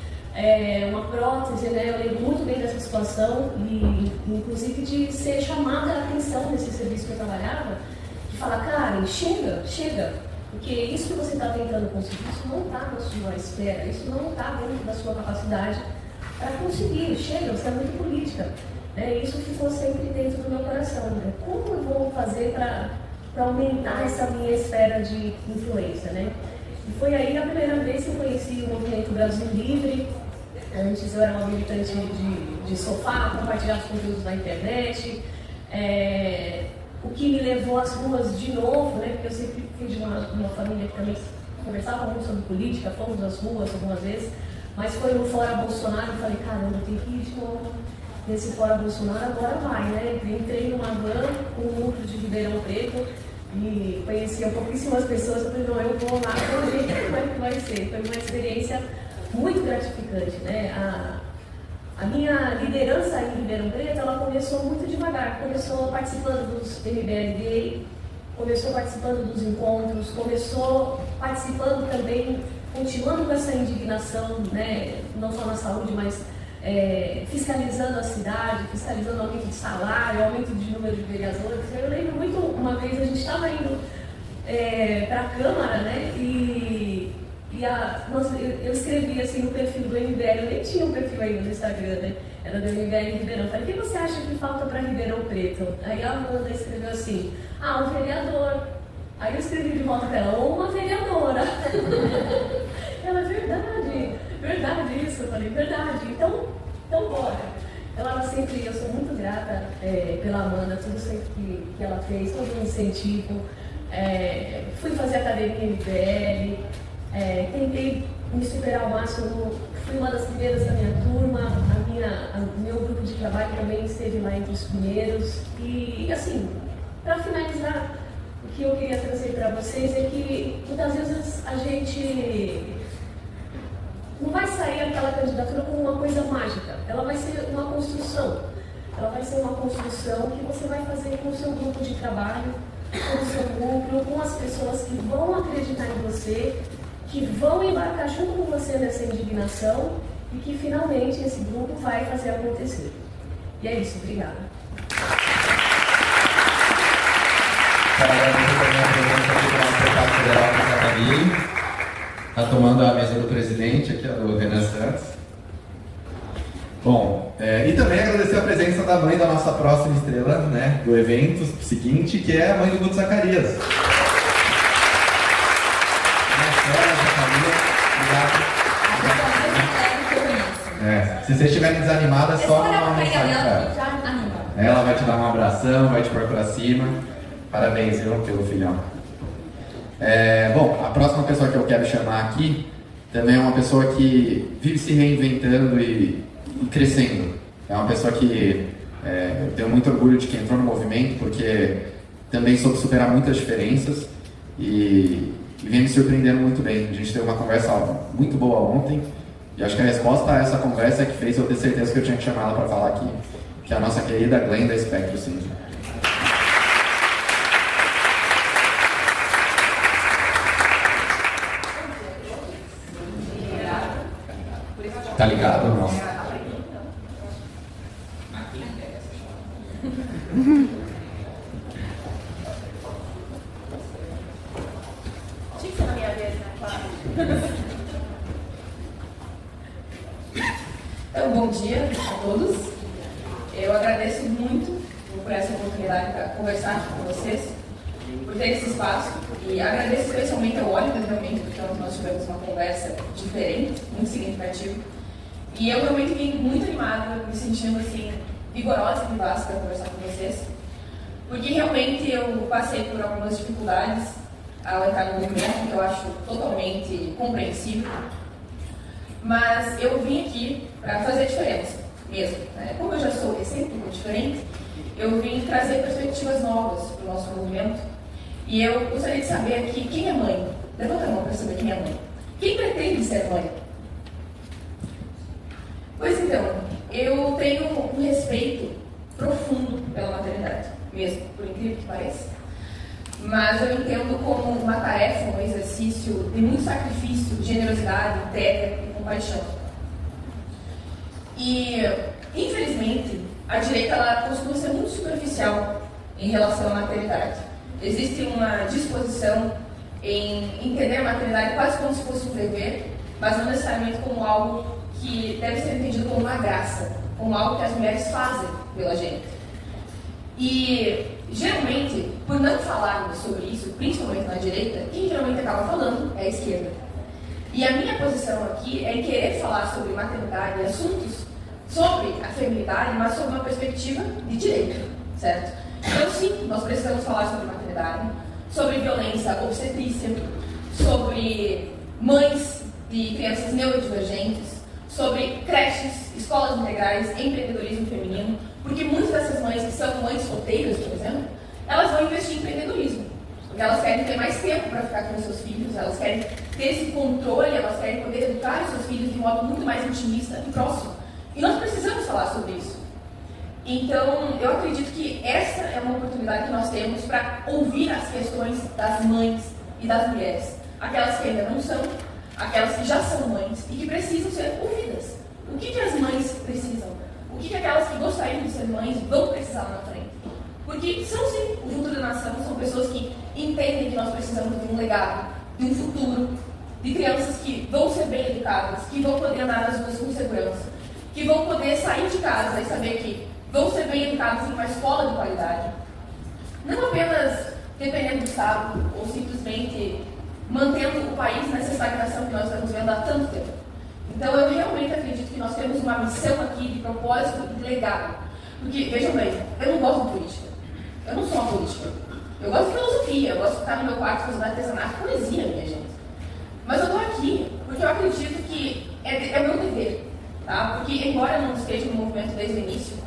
Speaker 6: uma prótese, né? Eu lembro muito bem dessa situação e, inclusive, de ser chamada a atenção nesse serviço que eu trabalhava, de falar, Karen, chega, porque isso que você está tentando conseguir, isso não está na sua esfera, isso não está dentro da sua capacidade para conseguir, chega, você é muito política. Isso ficou sempre dentro do meu coração. Né? Como eu vou fazer para aumentar essa minha esfera de influência? Né? E foi aí a primeira vez que eu conheci o Movimento Brasil Livre. Antes eu era uma militante de sofá, compartilhar os conteúdos na internet. O que me levou às ruas de novo, né? Porque eu sempre fui de uma família que também conversava muito sobre política, fomos às ruas algumas vezes. Mas foi no Fora Bolsonaro e falei, caramba, eu tenho que ir de novo nesse Fora Bolsonaro, agora vai, né? Entrei numa van com um núcleo de Ribeirão Preto e conhecia pouquíssimas pessoas, eu falei, não, eu vou lá para ver como é que vai ser. Foi uma experiência muito gratificante, né? A minha liderança em Ribeirão Preto, ela começou muito devagar, começou participando dos MBLD, começou participando dos encontros, começou participando também, continuando com essa indignação, né, não só na saúde, mas fiscalizando a cidade, fiscalizando o aumento de salário, aumento de número de vereadores. Eu lembro muito, uma vez a gente estava indo para a Câmara, né, eu escrevi assim no perfil do MBL, eu nem tinha um perfil ainda no Instagram, né, era do MBL Ribeirão. Falei, o que você acha que falta para Ribeirão Preto? Aí a Amanda escreveu assim, um vereador. Aí eu escrevi de volta para ela, ou uma vereadora. Ela, verdade isso. Eu falei, verdade, então bora. Então ela sempre, eu sou muito grata pela Amanda, tudo sempre que ela fez, todo o incentivo. Fui fazer academia em MBL, tentei me superar ao máximo, fui uma das primeiras da minha turma, meu grupo de trabalho também esteve lá entre os primeiros. E assim, para finalizar, o que eu queria trazer para vocês é que muitas vezes a gente não vai sair aquela candidatura como uma coisa mágica, ela vai ser uma construção. Ela vai ser uma construção que você vai fazer com o seu grupo de trabalho, com o seu núcleo, com as pessoas que vão acreditar em você, que vão embarcar junto com você nessa indignação e que finalmente esse grupo vai fazer acontecer. E é isso, obrigada.
Speaker 1: Quero agradecer também a presença aqui do nosso deputado federal, Catarina. Está tomando a mesa do presidente, aqui, do Renan Santos. Bom, e também agradecer a presença da mãe da nossa próxima estrela, né, do evento seguinte, que é a mãe do Guto Zacarias. Se vocês estiverem desanimadas, é só uma mensagem para ela. Ela vai te dar um abração, vai te pôr pra cima. Parabéns, viu, pelo filhão. Bom, a próxima pessoa que eu quero chamar aqui também é uma pessoa que vive se reinventando e crescendo. É uma pessoa que eu tenho muito orgulho de que entrou no movimento, porque também soube superar muitas diferenças e vem me surpreendendo muito bem. A gente teve uma conversa muito boa ontem e acho que a resposta a essa conversa é que fez eu ter certeza que eu tinha que chamar ela para falar aqui, que é a nossa querida Glenda Espectro Cinza. Tá ligado ou não?
Speaker 2: Tinha que ser na minha vez, né? Claro.
Speaker 7: Então, bom dia a todos. Eu agradeço muito por essa oportunidade para conversar com vocês, por ter esse espaço, e agradeço especialmente ao Oliver também, porque nós tivemos uma conversa diferente, muito significativa. E eu realmente fiquei muito animada, me sentindo assim, vigorosa e vivace para conversar com vocês, porque realmente eu passei por algumas dificuldades ao entrar no movimento, que eu acho totalmente compreensível, mas eu vim aqui para fazer diferença mesmo, né? Como eu já sou sempre um pouco diferente, eu vim trazer perspectivas novas para o nosso movimento, e eu gostaria de saber aqui quem é mãe. Levanta a mão para saber quem é mãe. Quem pretende ser mãe? Pois então, eu tenho um respeito profundo pela maternidade, mesmo, por incrível que pareça. Mas eu entendo como uma tarefa, um exercício de muito sacrifício, generosidade, entrega e compaixão. E, infelizmente, a direita ela costuma ser muito superficial em relação à maternidade. Existe uma disposição em entender a maternidade quase como se fosse um dever, mas não necessariamente como algo que deve ser entendido como uma graça, como algo que as mulheres fazem pela gente. E, geralmente, por não falarmos sobre isso, principalmente na direita, quem geralmente acaba falando é a esquerda. E a minha posição aqui é em querer falar sobre maternidade e assuntos sobre a feminidade, mas sob uma perspectiva de direita, certo? Então, sim, nós precisamos falar sobre maternidade, sobre violência obstetrícia, sobre mães de crianças neurodivergentes, sobre creches, escolas integrais, empreendedorismo feminino, porque muitas dessas mães que são mães solteiras, por exemplo, elas vão investir em empreendedorismo, porque elas querem ter mais tempo para ficar com os seus filhos, elas querem ter esse controle, elas querem poder educar os seus filhos de modo muito mais intimista e próximo. E nós precisamos falar sobre isso. Então, eu acredito que essa é uma oportunidade que nós temos para ouvir as questões das mães e das mulheres, aquelas que ainda não são, aquelas que já são mães e que precisam ser ouvidas. O que as mães precisam? O que aquelas que gostariam de ser mães vão precisar lá na frente? Porque são sim o futuro da nação, são pessoas que entendem que nós precisamos de um legado, de um futuro, de crianças que vão ser bem educadas, que vão poder andar nas ruas com segurança, que vão poder sair de casa e saber que vão ser bem educadas em uma escola de qualidade. Não apenas dependendo do Estado, ou simplesmente mantendo o país nessa estagnação que nós estamos vendo há tanto tempo. Então, eu realmente acredito que nós temos uma missão aqui de propósito e de legado. Porque, vejam bem, eu não gosto de política. Eu não sou uma política. Eu gosto de filosofia, eu gosto de ficar no meu quarto fazendo artesanato, poesia, minha gente. Mas eu estou aqui porque eu acredito que é meu dever. Tá? Porque, embora eu não esteja no movimento desde o início,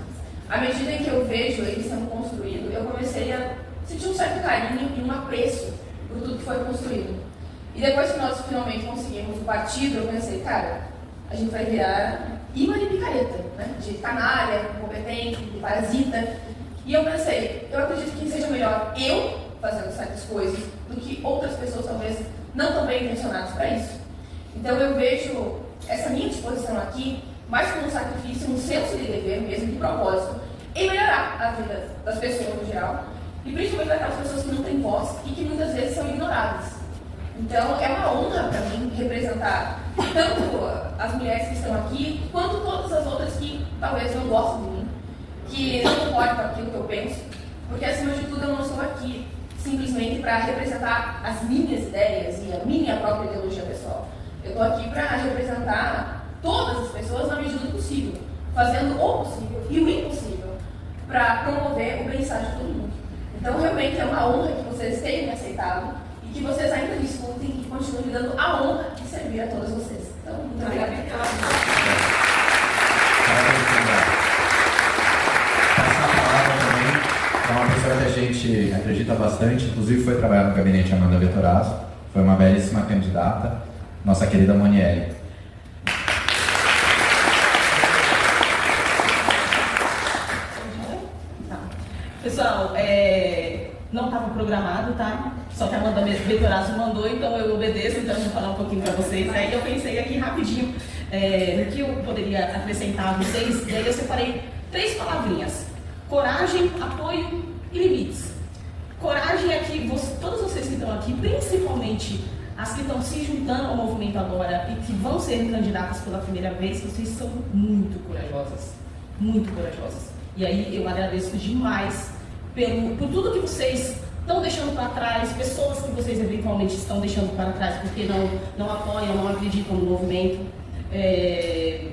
Speaker 7: à medida em que eu vejo ele sendo construído, eu comecei a sentir um certo carinho e um apreço por tudo que foi construído. E depois que nós finalmente conseguimos o partido, eu pensei, cara, a gente vai virar imã de picareta, né? De canalha, incompetente, de parasita. E eu pensei, eu acredito que seja melhor eu fazendo certas coisas do que outras pessoas talvez não tão bem intencionadas para isso. Então eu vejo essa minha disposição aqui mais como um sacrifício, um senso de dever mesmo, de propósito, em melhorar a vida das pessoas no geral, e principalmente daquelas pessoas que não têm voz e que muitas vezes são ignoradas. Então, é uma honra para mim representar tanto as mulheres que estão aqui, quanto todas as outras que talvez não gostem de mim, que não concordam com aquilo que eu penso, porque acima de tudo eu não estou aqui simplesmente para representar as minhas ideias e a minha própria ideologia pessoal. Eu estou aqui para representar todas as pessoas na medida do possível, fazendo o possível e o impossível para promover o bem-estar de todo mundo. Então, realmente é uma honra que vocês tenham me aceitado e que vocês ainda me escutem e continuem me dando a honra de servir a todas vocês. Então, muito obrigada.
Speaker 1: Passar a palavra também é uma pessoa que a gente acredita bastante, inclusive foi trabalhar no gabinete Amanda Vettorazzo, foi uma belíssima candidata, nossa querida Monielle.
Speaker 8: Pessoal, não estava programado, tá? Só que a Amanda Vettorazzo mandou, então eu obedeço, então eu vou falar um pouquinho para vocês. Né? E eu pensei aqui rapidinho no que eu poderia acrescentar a vocês, e aí eu separei 3 palavrinhas: coragem, apoio e limites. Coragem é que todas vocês que estão aqui, principalmente as que estão se juntando ao movimento agora e que vão ser candidatas pela primeira vez, vocês são muito corajosas. Muito corajosas. E aí eu agradeço demais por tudo que vocês estão deixando para trás, pessoas que vocês eventualmente estão deixando para trás porque não apoiam, não acreditam no movimento.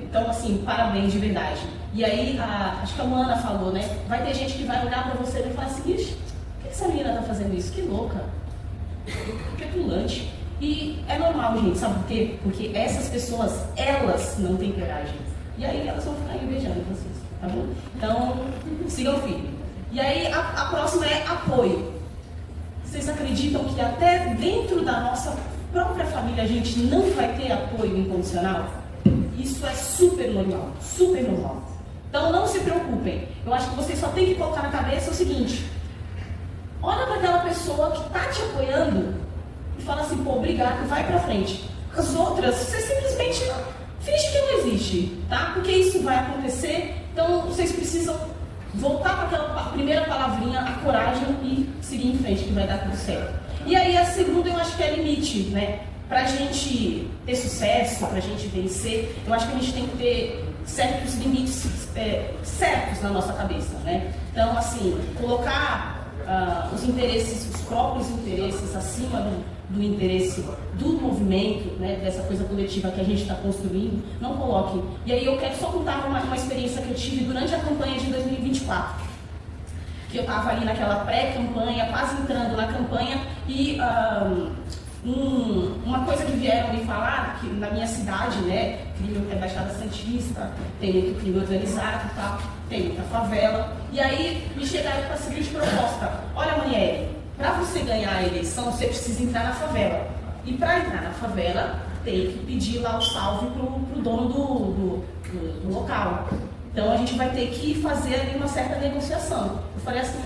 Speaker 8: Então, assim, parabéns de verdade. E aí, acho que a Luana falou, né? Vai ter gente que vai olhar para você e vai falar assim, ixi, essa menina tá fazendo isso? Que louca. Petulante. E é normal, gente, sabe por quê? Porque essas pessoas, elas não têm coragem. E aí elas vão ficar invejando vocês, tá bom? Então, sigam firme. E aí a próxima é apoio. Vocês acreditam que até dentro da nossa própria família a gente não vai ter apoio incondicional? Isso é super normal, super normal. Então não se preocupem. Eu acho que vocês só têm que colocar na cabeça o seguinte: olha para aquela pessoa que está te apoiando e fala assim, pô, obrigado, vai pra frente. As outras, você simplesmente finge que não existe, tá? Porque isso vai acontecer, então vocês precisam voltar para aquela primeira palavrinha, a coragem, e seguir em frente, que vai dar tudo certo. E aí a segunda eu acho que é limite, né? Pra gente ter sucesso, pra gente vencer, eu acho que a gente tem que ter certos limites certos na nossa cabeça, né? Então, assim, colocar os interesses, os próprios interesses acima do interesse do movimento, né, dessa coisa coletiva que a gente está construindo, não coloquem. E aí eu quero só contar uma experiência que eu tive durante a campanha de 2024. Que eu estava ali naquela pré-campanha, quase entrando na campanha, e uma coisa que vieram me falar, que na minha cidade, né, crime é Baixada Santista, tem muito crime organizado e tal, tem muita favela, e aí me chegaram com a seguinte proposta: olha, Manieri, para você ganhar a eleição, você precisa entrar na favela. E para entrar na favela, tem que pedir lá o salve pro dono do local. Então a gente vai ter que fazer ali uma certa negociação. Eu falei assim,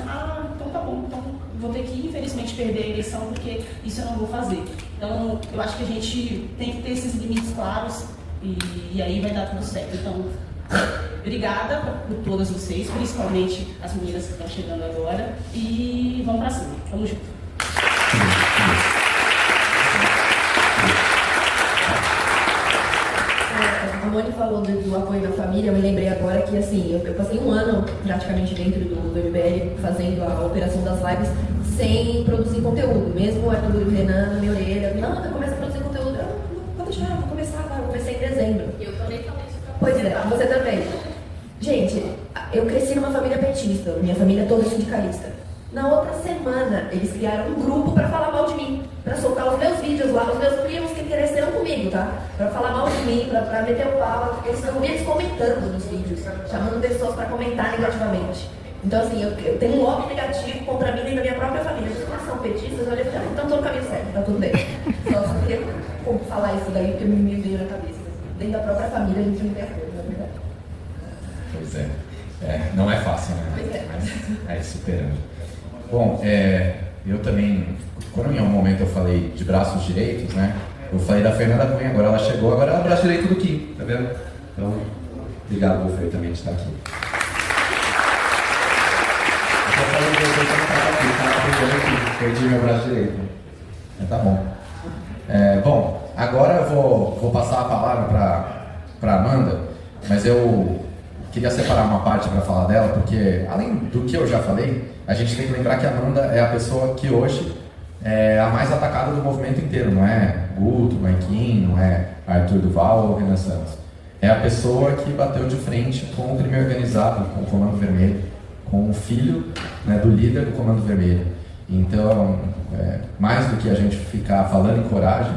Speaker 8: então tá bom, então vou ter que infelizmente perder a eleição porque isso eu não vou fazer. Então eu acho que a gente tem que ter esses limites claros e aí vai dar tudo certo. Então, obrigada por todas vocês, principalmente as meninas que estão chegando agora, e vamos pra cima, vamos junto.
Speaker 2: A Moni falou do apoio da família, eu me lembrei agora que assim, eu passei um ano praticamente dentro do MBL fazendo a operação das lives sem produzir conteúdo, mesmo o Arthur e o Renan na minha orelha, não, começa a produzir conteúdo, vou deixar, vou começar, eu comecei em dezembro.
Speaker 3: Eu também falei isso pra
Speaker 2: Pois é, você também. Gente, eu cresci numa família petista, minha família toda sindicalista. Na outra semana, eles criaram um grupo para falar mal de mim, para soltar os meus vídeos lá, os meus primos que cresceram comigo, tá? Para falar mal de mim, para meter o pau. Eu vi eles comentando nos vídeos, chamando pessoas para comentar negativamente. Então, assim, eu tenho um lobby negativo contra mim e da minha própria família. Eles são petistas, eu olhei e falei, então tô no caminho certo, tá tudo bem. Só queria falar isso daí, porque me veio na cabeça. Dentro da própria família, a gente não tem acordo, na verdade.
Speaker 1: Pois é. Não é fácil, né?
Speaker 2: Pois é.
Speaker 1: Mas é superando. Bom, eu também, quando em um momento eu falei de braços direitos, né? Eu falei da Fernanda Cunha, agora ela chegou, agora ela é o braço direito do Kim, tá vendo? Então, obrigado, Wolfer, também de estar aqui. Eu tô falando de você que não estava aqui, estava aqui, perdi meu braço direito. Mas tá bom. Bom, agora eu vou passar a palavra para Amanda, mas eu queria separar uma parte para falar dela, porque além do que eu já falei, a gente tem que lembrar que a Amanda é a pessoa que hoje é a mais atacada do movimento inteiro, não é Guto, não é Kim, não é Arthur Duval ou Renan Santos. É a pessoa que bateu de frente com o crime organizado, com o Comando Vermelho, com o filho, né, do líder do Comando Vermelho. Então, mais do que a gente ficar falando em coragem,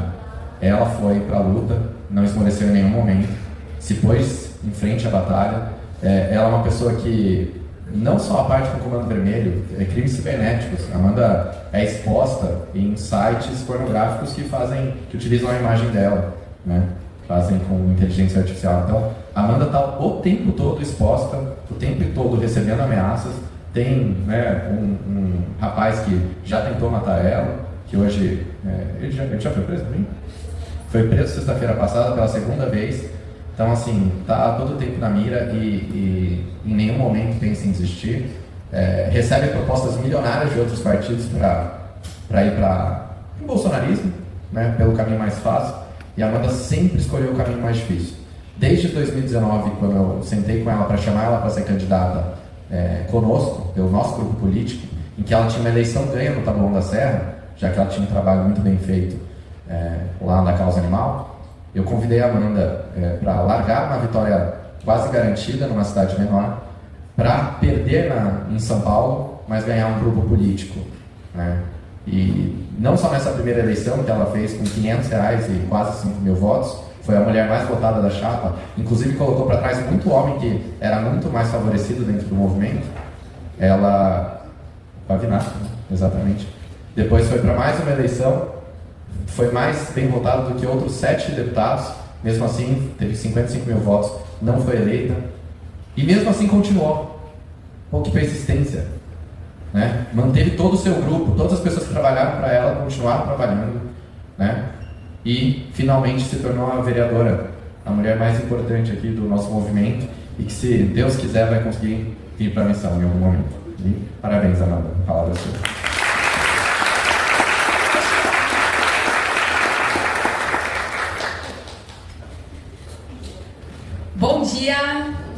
Speaker 1: ela foi para a luta, não esmoreceu em nenhum momento, se pôs em frente à batalha. Ela é uma pessoa que, não só a parte com o Comando Vermelho, crimes cibernéticos. A Amanda é exposta em sites pornográficos que utilizam a imagem dela, né? Fazem com inteligência artificial. Então, a Amanda está o tempo todo exposta, o tempo todo recebendo ameaças. Tem, né, um rapaz que já tentou matar ela, que hoje, ele já foi preso também? Foi preso sexta-feira passada pela segunda vez. Então, assim, tá todo o tempo na mira e em nenhum momento pensa em desistir. Recebe propostas milionárias de outros partidos para ir para o bolsonarismo, né, pelo caminho mais fácil. E a Amanda sempre escolheu o caminho mais difícil. Desde 2019, quando eu sentei com ela para chamar ela para ser candidata conosco, pelo nosso grupo político, em que ela tinha uma eleição ganha no Taboão da Serra, já que ela tinha um trabalho muito bem feito lá na causa animal, eu convidei a Amanda para largar uma vitória quase garantida numa cidade menor, para perder em São Paulo, mas ganhar um grupo político né? E não só nessa primeira eleição que ela fez com R$500 e quase 5 mil votos, foi a mulher mais votada da chapa, inclusive colocou para trás muito homem que era muito mais favorecido dentro do movimento. Ela, Pavinato, né? Exatamente. Depois foi para mais uma eleição, foi mais bem votado do que outros 7 deputados, mesmo assim teve 55 mil votos, não foi eleita, e mesmo assim continuou. Pô, que persistência, né? Manteve todo o seu grupo, todas as pessoas que trabalharam para ela continuaram trabalhando, né? E finalmente se tornou a vereadora, a mulher mais importante aqui do nosso movimento, e que, se Deus quiser, vai conseguir ir para a missão em algum momento. E parabéns, Amanda, a palavra é sua.
Speaker 5: Bom dia!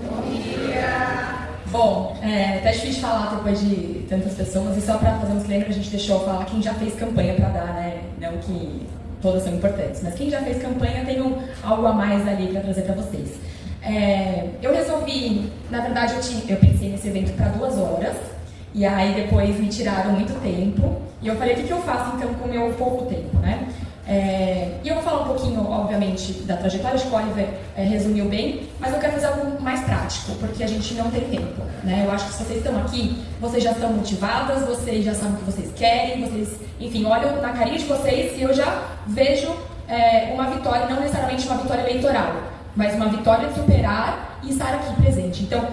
Speaker 5: Bom dia! Bom, até difícil falar depois de tantas pessoas, e só para fazer um disclaimer, a gente deixou falar quem já fez campanha para dar, né? Não que todas são importantes, mas quem já fez campanha tem algo a mais ali para trazer para vocês. Eu resolvi, na verdade, eu pensei nesse evento para 2 horas, e aí depois me tiraram muito tempo, e eu falei, o que eu faço então com o meu pouco tempo, né? E eu vou falar um pouquinho, obviamente, da trajetória, acho que o Oliver resumiu bem, mas eu quero fazer algo mais prático, porque a gente não tem tempo, né? Eu acho que se vocês estão aqui, vocês já estão motivadas, vocês já sabem o que vocês querem, vocês, enfim, olham na carinha de vocês e eu já vejo uma vitória, não necessariamente uma vitória eleitoral, mas uma vitória de superar e estar aqui presente. Então,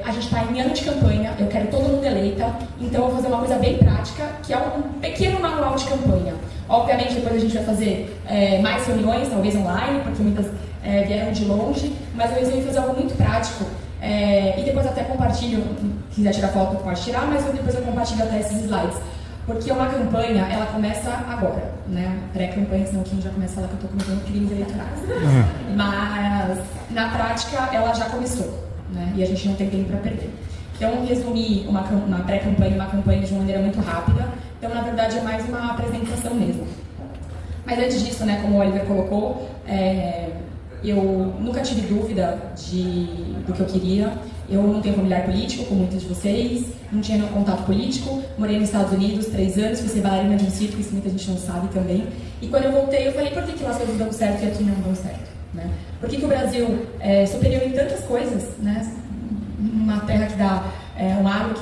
Speaker 5: a gente está em ano de campanha, eu quero todo mundo eleita, então eu vou fazer uma coisa bem prática, que é um pequeno manual de campanha. Obviamente, depois a gente vai fazer mais reuniões, talvez online, porque muitas vieram de longe, mas eu resolvi fazer algo muito prático. E depois até compartilho, se quiser tirar foto, pode tirar, mas depois eu compartilho até esses slides. Porque uma campanha, ela começa agora, né? Pré-campanha, senão aqui já começa a falar que eu estou cometendo crimes eleitorais. Mas, na prática, ela já começou, né? E a gente não tem tempo para perder. Então, resumi uma pré-campanha e uma campanha de uma maneira muito rápida. Então, na verdade, é mais uma apresentação mesmo. Mas antes disso, né, como o Oliver colocou, eu nunca tive dúvida do que eu queria. Eu não tenho familiar político, como muitos de vocês, não tinha nenhum contato político. Morei nos Estados Unidos 3 anos, fui ser bailarina de um circo, isso muita gente não sabe também. E quando eu voltei, eu falei, por que lá as coisas dão certo e aqui não dão certo? Né? Por que o Brasil é superior em tantas coisas, né? Uma terra que dá, uma árvore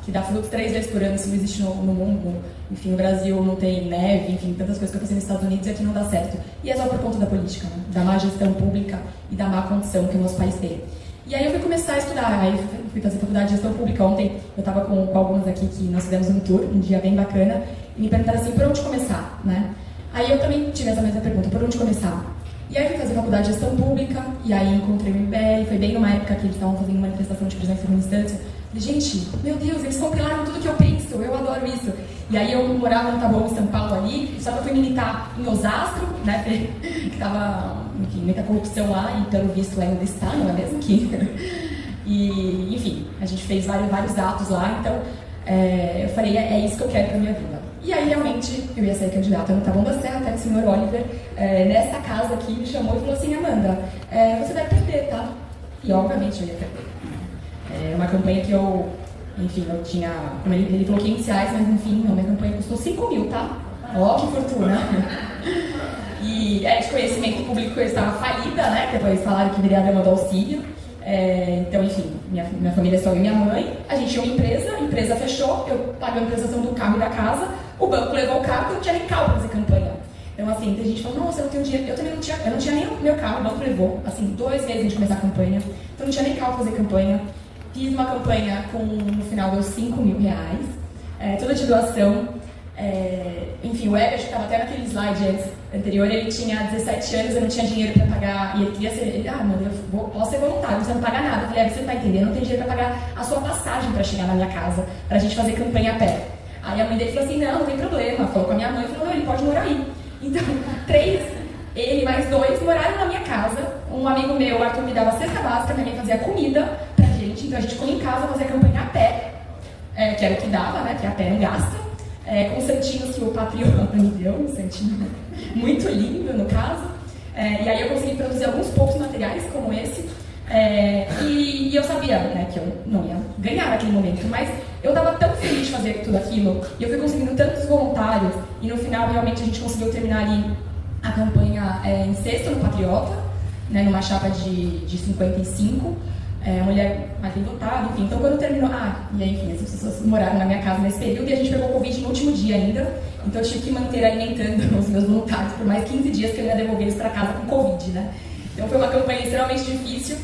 Speaker 5: que dá frutos 3 vezes por ano, isso não existe no mundo. Enfim, o Brasil não tem neve, enfim, tantas coisas que eu passei nos Estados Unidos e aqui não dá certo. E é só por conta da política, né? Da má gestão pública e da má condição que o nosso país tem. E aí eu fui começar a estudar, aí fui fazer faculdade de gestão pública. Ontem eu estava com alguns aqui que nós fizemos um tour, um dia bem bacana, e me perguntaram assim, por onde começar, né? Aí eu também tive essa mesma pergunta, por onde começar? E aí fui fazer faculdade de gestão pública, e aí encontrei o MBL, foi bem numa época que eles estavam fazendo uma manifestação de prisão em segunda instância. Falei, gente, meu Deus, eles compilaram tudo que eu penso, eu adoro isso. E aí eu morava no Taboão, em São Paulo ali, só que eu fui militar em Osasco, né, que tava, enfim, muita corrupção lá, e pelo visto ainda está, não é mesmo? E, enfim, a gente fez vários atos lá, então eu falei, é isso que eu quero pra minha vida. E aí, realmente, eu ia ser candidata no Taboão da Serra, até o senhor Oliver, nesta casa aqui, me chamou e falou assim, Amanda, você vai perder, tá? E, obviamente, eu ia perder. É uma campanha que eu tinha, como ele falou, R$500, mas, enfim, não, minha campanha custou 5 mil, tá? Ó, que fortuna! E de conhecimento público eu estava falida, né? Depois falaram que viria a dama do auxílio. Então, enfim, minha família é só eu e minha mãe. A gente tinha uma empresa, a empresa fechou, eu paguei a prestação do carro e da casa, o banco levou o carro e eu não tinha nem carro para fazer campanha. Então, assim, tem gente que falou, nossa, eu não tenho dinheiro. Eu também não tinha nem o meu carro, o banco levou, assim, 2 meses antes de começar a campanha. Então, não tinha nem carro para fazer campanha. Fiz uma campanha no final deu R$5 mil, toda de doação. Enfim, o Ebert estava até naquele slide anterior, ele tinha 17 anos, eu não tinha dinheiro para pagar, e ele queria ser, mano, posso ser voluntário, você não paga nada. Eu falei, você não tá entendendo, eu não tenho dinheiro para pagar a sua passagem para chegar na minha casa, pra gente fazer campanha a pé. Aí a mãe dele falou assim, não tem problema, falou com a minha mãe, falou, não, ele pode morar aí. Então, 3, ele mais 2 moraram na minha casa, um amigo meu, o Arthur, me dava cesta básica, minha mãe fazia comida pra gente, então a gente comia em casa, fazia campanha a pé, que era o que dava, né, que a pé não gasta. Com santinhos que o patriota me deu, um santinho muito lindo no caso. E aí eu consegui produzir alguns poucos materiais como esse. E eu sabia, né, que eu não ia ganhar naquele momento, mas eu estava tão feliz de fazer tudo aquilo, e eu fui conseguindo tantos voluntários, e no final realmente a gente conseguiu terminar ali a campanha em sexto no Patriota, né, numa chapa de 55, a mulher mais bem votada, enfim. Então quando terminou, e aí, enfim, as pessoas moraram na minha casa nesse período, e a gente pegou Covid no último dia ainda, então eu tive que manter alimentando os meus voluntários por mais 15 dias que eu ia devolver eles para casa com Covid, né. Então foi uma campanha extremamente difícil,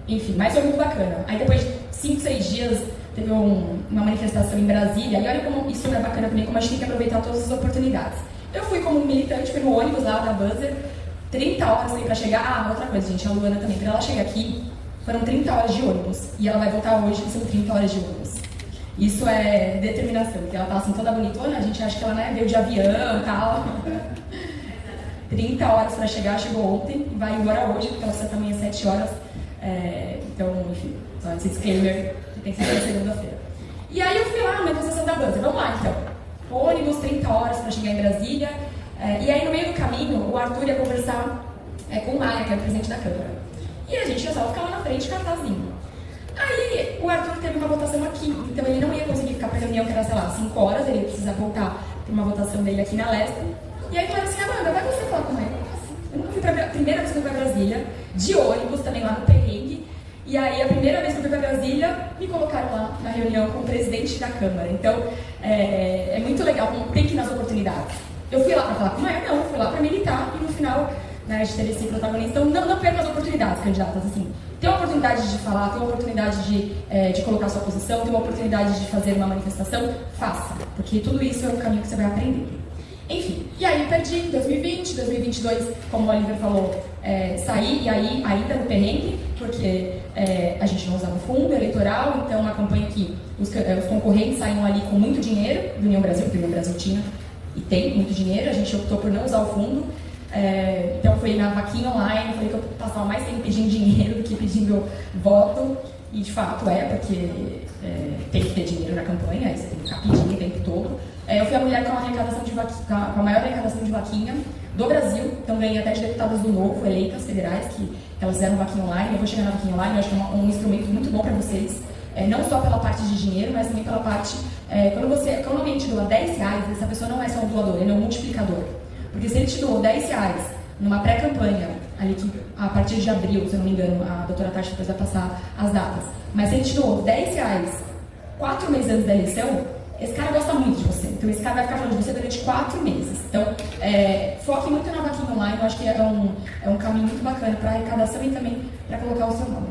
Speaker 5: enfim, mas foi muito bacana. Aí depois de 5, 6 dias teve uma manifestação em Brasília, e olha como isso é bacana também, como a gente tem que aproveitar todas as oportunidades. Eu fui como militante, fui no ônibus lá da Buzzer, 30 horas para chegar. Outra coisa, gente, a Luana também, para ela chegar aqui, foram 30 horas de ônibus, e ela vai voltar hoje, são 30 horas de ônibus. Isso é determinação, porque ela tá assim toda bonitona, a gente acha que ela, né, veio de avião e tal. 30 horas para chegar, chegou ontem, e vai embora hoje, porque ela precisa também às 7 horas. Então, enfim, só esse disclaimer que tem que ser na segunda-feira. E aí eu fui lá na manifestação da Buzzer, vamos lá então. Ônibus, 30 horas para chegar em Brasília. E aí no meio do caminho, o Arthur ia conversar com o Maia, que é o presidente da Câmara. E a gente ia só ficar lá na frente, cartazinho. Aí o Arthur teve uma votação aqui, então ele não ia conseguir ficar para a reunião, que era, sei lá, 5 horas, ele ia precisar voltar para uma votação dele aqui na Leste. E aí falaram assim, Amanda, vai você falar com ele? Eu nunca fui pra primeira vez que eu fui para Brasília, de ônibus, também lá no perrengue. E aí a primeira vez que eu fui para Brasília, me colocaram lá na reunião com o presidente da Câmara. Então, é muito legal, como tem que ir nas oportunidades. Eu fui lá para falar com ele? Não, fui lá para militar e no final, né, de ter esse protagonista. Então, não perca as oportunidades, candidatas, assim. Tem uma oportunidade de falar, tem uma oportunidade de colocar a sua posição, tem uma oportunidade de fazer uma manifestação, faça. Porque tudo isso é um caminho que você vai aprender. Enfim, e aí perdi em 2020, 2022, como o Oliver falou, saí, e aí ainda no perrengue, porque a gente não usava fundo eleitoral, então a campanha que os concorrentes saíam ali com muito dinheiro do União Brasil, porque o União Brasil tinha e tem muito dinheiro, a gente optou por não usar o fundo, então foi na vaquinha online, falei que eu passava mais tempo pedindo dinheiro do que pedindo voto, e de fato porque tem que ter dinheiro na campanha, aí você tem que ficar pedindo o tempo todo. Eu fui a mulher com a maior arrecadação de vaquinha do Brasil, então ganhei até de deputadas do Novo, eleitas federais, que elas fizeram vaquinha online. Eu vou chegar na vaquinha online, eu acho que é um instrumento muito bom para vocês, não só pela parte de dinheiro, mas também pela parte, quando alguém te doa R$10, essa pessoa não é só um doador, ele é um multiplicador. Porque se ele te doou R$10 numa pré-campanha, ali que a partir de abril, se eu não me engano, a doutora Tati depois vai passar as datas, mas se ele te doou R$10 4 meses antes da eleição, esse cara gosta muito de você, então esse cara vai ficar falando de você durante 4 meses. Então, foque muito na vaquinha online, eu acho que é um caminho muito bacana para arrecadação e também para colocar o seu nome.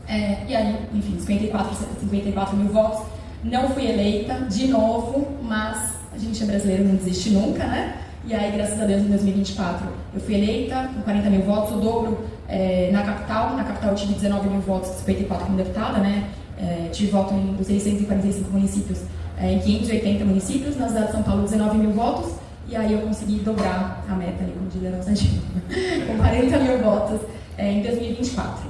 Speaker 5: E aí, enfim, 54 mil votos, não fui eleita de novo, mas a gente é brasileiro, não desiste nunca, né? E aí, graças a Deus, em 2024 eu fui eleita com 40 mil votos, o dobro na capital eu tive 19 mil votos, 54 como deputada, né? Tive voto em 645 municípios, em 580 municípios, na cidade de São Paulo 19 mil votos, e aí eu consegui dobrar a meta ali, como diria nossa gente, com 40 mil votos em 2024.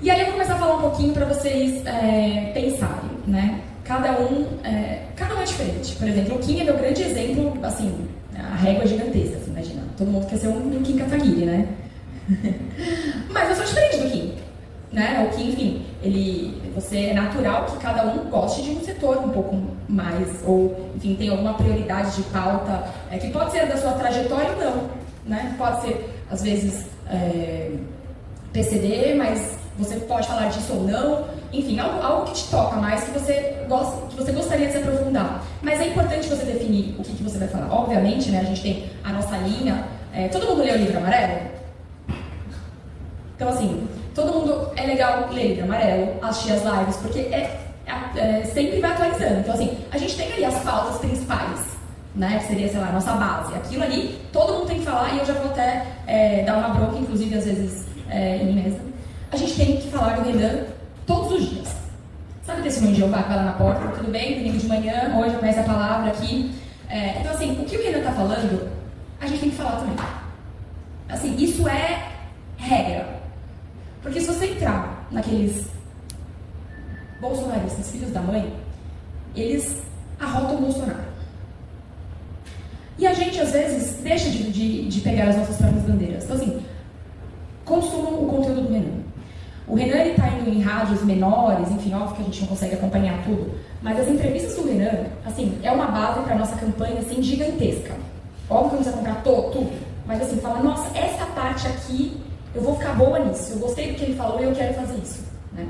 Speaker 5: E aí eu vou começar a falar um pouquinho para vocês pensarem, né? Cada um é diferente. Por exemplo, o Kim é meu grande exemplo, assim, a régua é gigantesca, assim, imagina. Todo mundo quer ser um Kim Kataguiri, né? Mas eu sou diferente do Kim, né? O Kim, enfim, é natural que cada um goste de um setor um pouco mais, ou, enfim, tem alguma prioridade de pauta, que pode ser da sua trajetória ou não, né? Pode ser, às vezes, PCD, mas você pode falar disso ou não, enfim, algo que te toca mais, que você gostaria de se aprofundar. Mas é importante você definir o que você vai falar. Obviamente, né, a gente tem a nossa linha. Todo mundo lê o livro amarelo? Então, assim, todo mundo é legal ler livro amarelo, assistir as lives, porque sempre vai atualizando. Então, assim, a gente tem ali as pautas principais, né, que seria, sei lá, a nossa base. Aquilo ali, todo mundo tem que falar, e eu já vou até dar uma bronca, inclusive, às vezes, em mesa. A gente tem que falar do Renan todos os dias. Sabe desse bom Jeová que vai lá na porta? Tudo bem? Domingo de manhã, hoje eu conheço a palavra aqui. Então, assim, o que o Renan está falando, a gente tem que falar também. Assim, isso é regra. Porque se você entrar naqueles bolsonaristas, filhos da mãe, eles arrotam o Bolsonaro. E a gente, às vezes, deixa de pegar as nossas próprias bandeiras. Então, assim, consumam O Renan está indo em rádios menores, enfim, óbvio que a gente não consegue acompanhar tudo, mas as entrevistas do Renan, assim, é uma base para a nossa campanha, assim, gigantesca. Óbvio que não precisa comprar tudo, mas assim, fala, nossa, essa parte aqui, eu vou ficar boa nisso, eu gostei do que ele falou e eu quero fazer isso, né?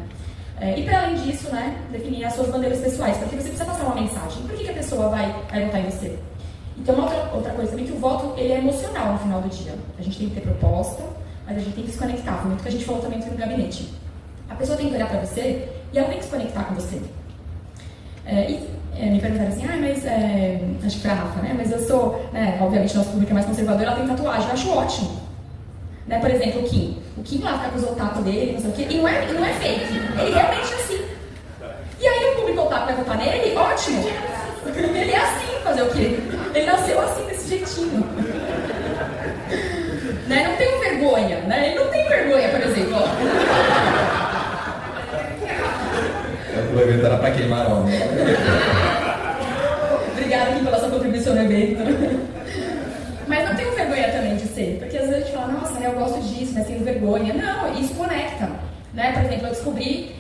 Speaker 5: E para além disso, né, definir as suas bandeiras pessoais, porque você precisa passar uma mensagem. Por que a pessoa vai votar em você? Então, outra coisa também, que o voto, ele é emocional no final do dia. A gente tem que ter proposta, mas a gente tem que se conectar. Foi muito que a gente falou também no gabinete. A pessoa tem que olhar para você e ela tem que se conectar com você. Me perguntaram assim, mas acho que foi a Rafa, né? Mas eu sou, né, obviamente, nosso público é mais conservador, ela tem tatuagem, eu acho ótimo. Né? Por exemplo, o Kim. O Kim lá fica com os otaku dele, não sei o quê, e não é fake. Ele realmente é assim. E aí o público otaku vai votar nele, ótimo. Ele é assim, fazer o quê? Ele nasceu assim, desse jeitinho. Né? Não tenho vergonha, né? Ele não tem vergonha, por exemplo.
Speaker 1: O evento era pra queimar homem.
Speaker 5: Obrigada aqui pela sua contribuição no evento. Mas não tenho vergonha também de ser, porque às vezes a gente fala, nossa, né, eu gosto disso, mas tenho vergonha. Não, isso conecta. Né? Por exemplo, eu descobri,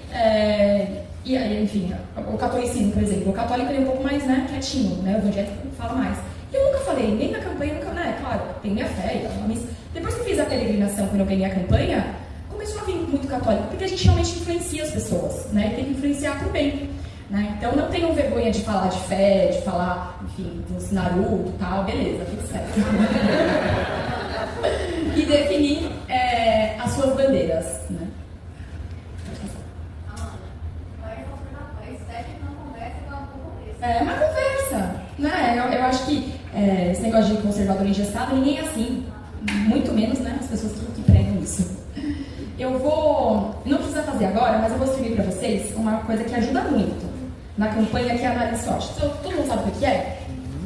Speaker 5: e aí, enfim, o catolicismo, por exemplo. O católico ele é um pouco mais, né, quietinho, né? O evangélico fala mais. E eu nunca falei, nem na campanha, né? Claro, tenho minha fé, mas depois que eu fiz a peregrinação, quando eu ganhei a campanha, começou a vir muito católico, porque a gente realmente influencia as pessoas, né? E tem que influenciar pro bem. Né? Então não tenham vergonha de falar de fé, de falar, enfim, dos Naruto e tal, beleza, tudo certo. E definir as suas bandeiras. Né? É uma conversa. Né? Eu acho que esse negócio de conservador engessado, ninguém é assim. Muito menos, né, as pessoas que pregam isso. Eu vou, não precisa fazer agora, mas eu vou escrever para vocês uma coisa que ajuda muito na campanha, que é a análise SWOT. Todo mundo sabe o que é?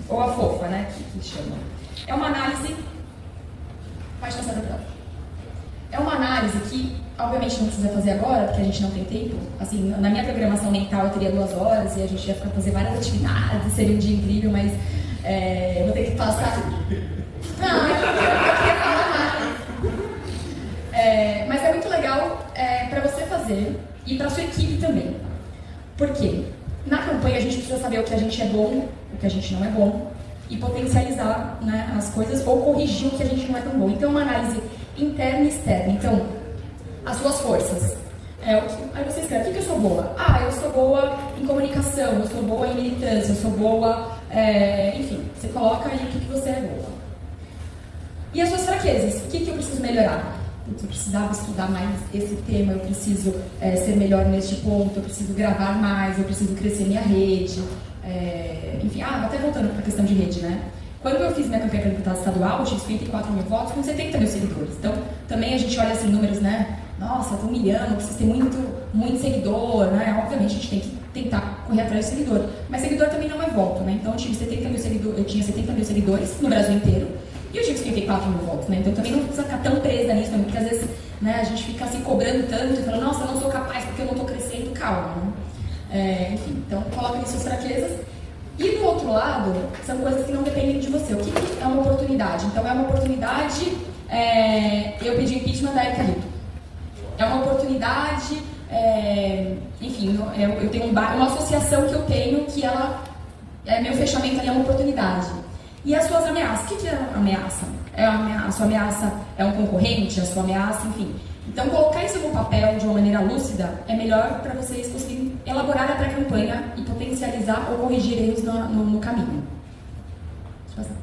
Speaker 5: Ou a fofa, né? Que chama. É uma análise. Pode passar para trás. É uma análise que, obviamente, não precisa fazer agora, porque a gente não tem tempo. Assim, na minha programação mental eu teria 2 horas e a gente ia ficar fazer várias atividades, seria um dia incrível, mas eu vou ter que passar. Não, eu queria falar mais. Mas é muito legal para você fazer e para sua equipe também. Por quê? Na campanha a gente precisa saber o que a gente é bom, o que a gente não é bom, e potencializar, né, as coisas ou corrigir o que a gente não é tão bom. Então, uma análise interna e externa. Então, as suas forças. Aí você escreve, o que eu sou boa? Eu sou boa em comunicação, eu sou boa em militância, eu sou boa... enfim, você coloca aí o que você é boa. E as suas fraquezas? O que eu preciso melhorar? Eu precisava estudar mais esse tema, eu preciso ser melhor neste ponto, eu preciso gravar mais, eu preciso crescer minha rede. Enfim, até voltando para a questão de rede, né? Quando eu fiz minha campanha para deputada estadual, eu tinha 54 mil votos com 70 mil seguidores. Então, também a gente olha assim, números, né? Nossa, tô milhão, preciso ter muito seguidor, né? Obviamente a gente tem que tentar correr atrás do seguidor. Mas seguidor também não é voto, né? Então eu tinha 70 mil seguidores no Brasil inteiro. E eu tive 54 mil votos, né? Então também não precisa ficar tão presa nisso, porque às vezes, né, a gente fica se cobrando tanto e falando, nossa, eu não sou capaz porque eu não tô crescendo, calma, né? Enfim, então coloca aí suas fraquezas. E do outro lado, são coisas que não dependem de você. O que é uma oportunidade? Então é uma oportunidade, eu pedi impeachment da Erika Hilton. É uma oportunidade, enfim, eu tenho uma associação que eu tenho que ela, meu fechamento ali é uma oportunidade. E as suas ameaças? O que é ameaça? A sua ameaça é um concorrente? A sua ameaça, enfim. Então, colocar isso no papel de uma maneira lúcida é melhor para vocês conseguirem elaborar a pré-campanha e potencializar ou corrigir erros no caminho. Deixa eu passar.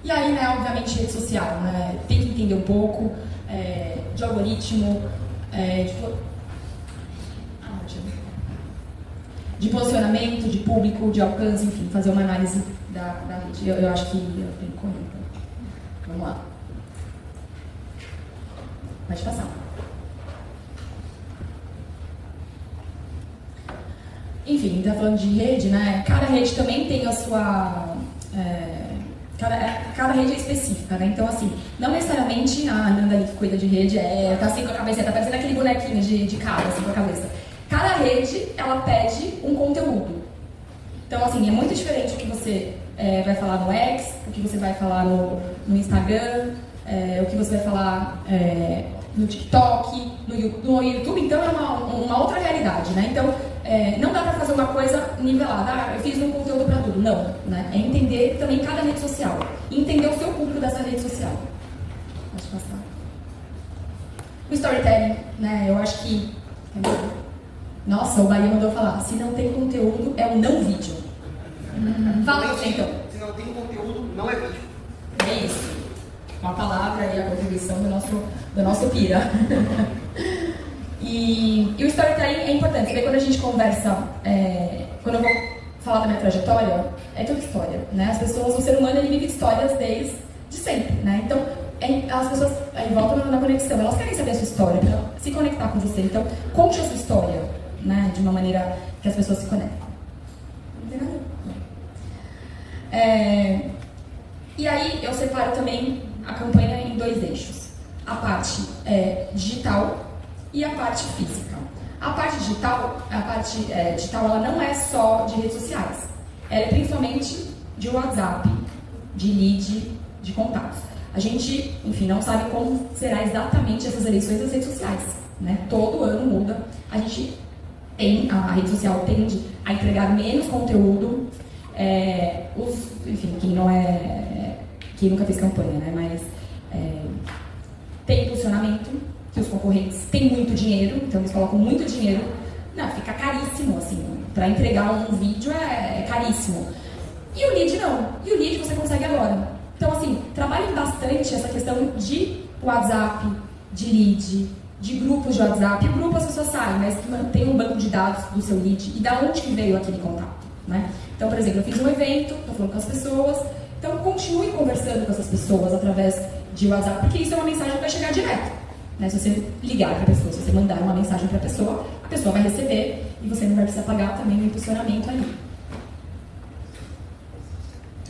Speaker 5: E aí, né, obviamente, rede social, né? Tem que entender um pouco de algoritmo, de posicionamento, de público, de alcance, enfim, fazer uma análise da rede. Eu acho que eu tenho que correr, então. Vamos lá. Pode passar. Enfim, tá falando de rede, né? Cada rede também tem a sua... Cada rede é específica, né? Então, assim, não necessariamente a Nanda ali que cuida de rede tá assim com a cabeça, tá parecendo aquele bonequinho de cara, assim, com a cabeça. Cada rede, ela pede um conteúdo. Então, assim, é muito diferente o que você vai falar no X, o que você vai falar no Instagram, o que você vai falar no TikTok, no YouTube, então é uma outra realidade, né? Então, não dá para fazer uma coisa nivelada, eu fiz um conteúdo para tudo, não, né? É entender também cada rede social, entender o seu público dessa rede social. Pode passar. O storytelling, né? Eu acho que... Nossa, o Bahia mandou falar, se não tem conteúdo, é um não vídeo. Fala você, então.
Speaker 9: Se não tem conteúdo, não é vídeo.
Speaker 5: É isso. Uma palavra e a contribuição do nosso pira. E o storytelling é importante. Porque quando a gente conversa, quando eu vou falar da minha trajetória, é tudo história, né? As pessoas, o ser humano, ele vive histórias desde sempre, né? Então, as pessoas, aí voltam na conexão, elas querem saber a sua história, para se conectar com você. Então, conte a sua história, né? De uma maneira que as pessoas se conectam. Não tem nada. E aí, eu separo também a campanha em 2 eixos. A parte digital e a parte física. A parte digital, ela não é só de redes sociais. Ela é principalmente de WhatsApp, de lead, de contatos. A gente, enfim, não sabe como será exatamente essas eleições das redes sociais, né? Todo ano muda. A a rede social tende a entregar menos conteúdo. Enfim, quem nunca fez campanha, né? Mas tem impulsionamento, que os concorrentes têm muito dinheiro, então eles colocam muito dinheiro. Não, fica caríssimo, assim, para entregar um vídeo é caríssimo. E o lead não. E o lead você consegue agora. Então, assim, trabalhem bastante essa questão de WhatsApp, de lead, de grupos de WhatsApp. O grupo as pessoas sabem, mas que mantém um banco de dados do seu lead e da onde que veio aquele contato, né? Então, por exemplo, eu fiz um evento, estou falando com as pessoas, então continue conversando com essas pessoas através de WhatsApp, porque isso é uma mensagem que vai chegar direto, né? Se você ligar para a pessoa, se você mandar uma mensagem para a pessoa vai receber e você não vai precisar pagar também o impulsionamento ali.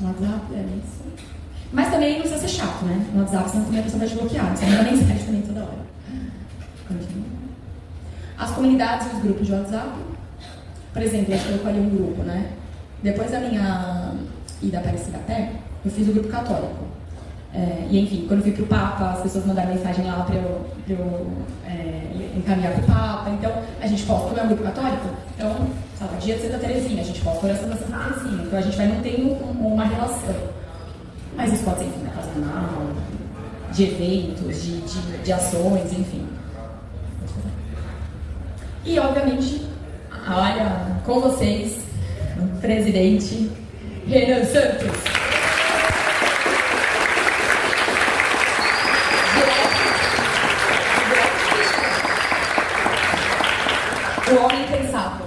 Speaker 5: WhatsApp é isso. Mas também não precisa ser chato, né? No WhatsApp, senão também a pessoa vai te bloquear. Você manda mensagem também toda hora. Continua. As comunidades e os grupos de WhatsApp. Por exemplo, eu colocou ali um grupo, né? Depois da minha ida para esse Pé, eu fiz o grupo católico. E enfim, quando eu fui para o Papa, as pessoas mandaram mensagem lá para eu encaminhar para o Papa. Então, a gente posta, como é um grupo católico, então, sabe, dia de Santa Teresinha, a gente posta a oração da Santa Teresinha. Então, a gente vai mantendo uma relação. Mas isso pode ser, enfim, na casa do canal, de eventos, de ações, enfim. E, obviamente, olha, com vocês, o presidente Renan Santos. O homem incansável.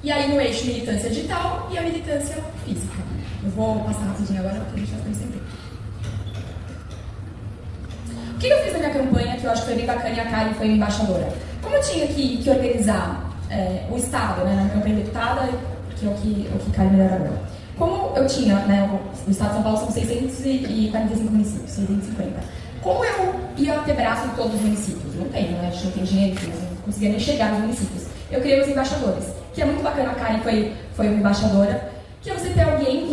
Speaker 5: E aí no eixo militância digital e a militância física. Eu vou passar rapidinho agora porque a gente já foi sem tempo. O que eu fiz na minha campanha, que eu acho que foi bem bacana, e a Karen foi embaixadora? Como eu tinha que organizar o Estado, né, na campanha deputada, que é o que cai melhor agora. Como eu tinha, né, no Estado de São Paulo são 645 municípios, 650. Como eu ia ter braço em todos os municípios? Não tem, né? A gente não tem dinheiro, não conseguia nem chegar nos municípios. Eu criei os embaixadores, que é muito bacana, a Karen foi uma embaixadora, que é você ter alguém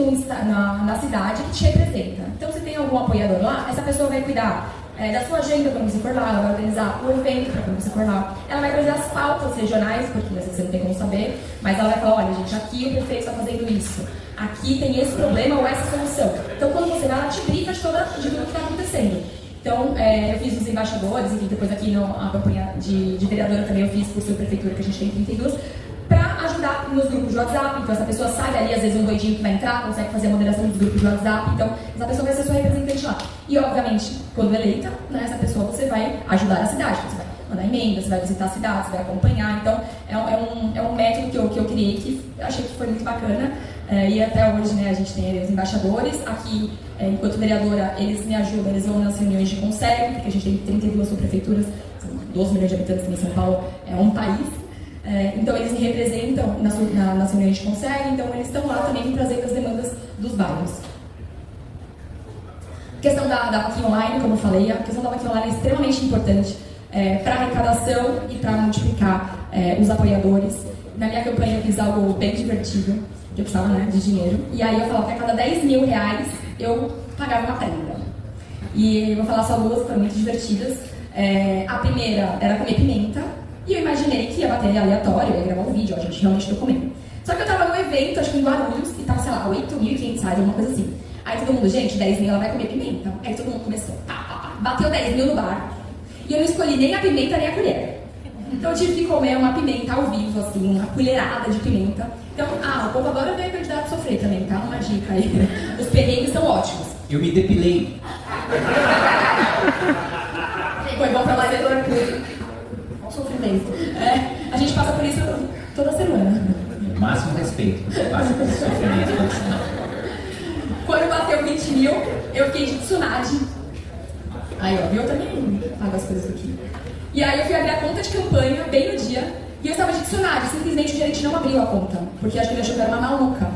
Speaker 5: na cidade que te representa. Então, se tem algum apoiador lá, essa pessoa vai cuidar da sua agenda quando você for lá, ela vai organizar o evento para quando você for lá, ela vai trazer as pautas regionais, porque às vezes você não tem como saber, mas ela vai falar, olha gente, aqui o prefeito está fazendo isso, aqui tem esse problema ou essa solução. Então quando você vai, ela te brifa de tudo que está acontecendo. Então eu fiz os embaixadores, enfim, depois aqui a campanha de vereadora também eu fiz por sua prefeitura, que a gente tem 32, para ajudar nos grupos de WhatsApp. Então essa pessoa sai dali, às vezes um doidinho que vai entrar, consegue fazer a moderação dos grupos de WhatsApp, então essa pessoa vai ser sua representante lá. E obviamente, quando eleita, né, essa pessoa você vai ajudar a cidade, você vai mandar emenda, você vai visitar a cidade, você vai acompanhar. Então é um método que eu criei, que eu achei que foi muito bacana. E até hoje, né, a gente tem os embaixadores. Aqui, enquanto vereadora, eles me ajudam, eles vão nas reuniões de conselho, porque a gente tem 32 subprefeituras, são 12 milhões de habitantes aqui em São Paulo, é um país. Então eles me representam nas reuniões de conselho, então eles estão lá também trazendo as demandas dos bairros. A questão da vaquinha online, como eu falei, a questão da vaquinha online é extremamente importante. para arrecadação e para multiplicar os apoiadores. Na minha campanha eu fiz algo bem divertido, que eu precisava, né, de dinheiro. E aí eu falava que a cada 10 mil reais eu pagava uma prenda. E eu vou falar só duas, foram muito divertidas. A primeira era comer pimenta. E eu imaginei que ia bater aleatório, eu ia gravar um vídeo, ó, gente, realmente tô comendo. Só que eu tava num evento, acho que em Guarulhos, e tava, sei lá, 8.500 reais, alguma coisa assim. Aí todo mundo, gente, 10 mil ela vai comer pimenta. Aí todo mundo começou, bateu 10 mil no bar. E eu não escolhi nem a pimenta nem a colher. Então eu tive que comer uma pimenta ao vivo, assim, uma colherada de pimenta. Então, o povo agora vê a candidato a sofrer também, tá? Uma dica aí. Os perrengues são ótimos.
Speaker 10: Eu me depilei.
Speaker 5: Foi bom pra lá, editora pública. Olha o sofrimento. A gente passa por isso toda semana.
Speaker 10: Máximo respeito. Passa por sofrimento profissional.
Speaker 5: Quando bateu 20 mil, eu fiquei de tsunade. Aí, ó, eu também pago as coisas aqui. E aí eu fui abrir a conta de campanha bem no dia, e eu estava de tsunade, simplesmente o gerente não abriu a conta, porque acho que ele achou que era uma maluca.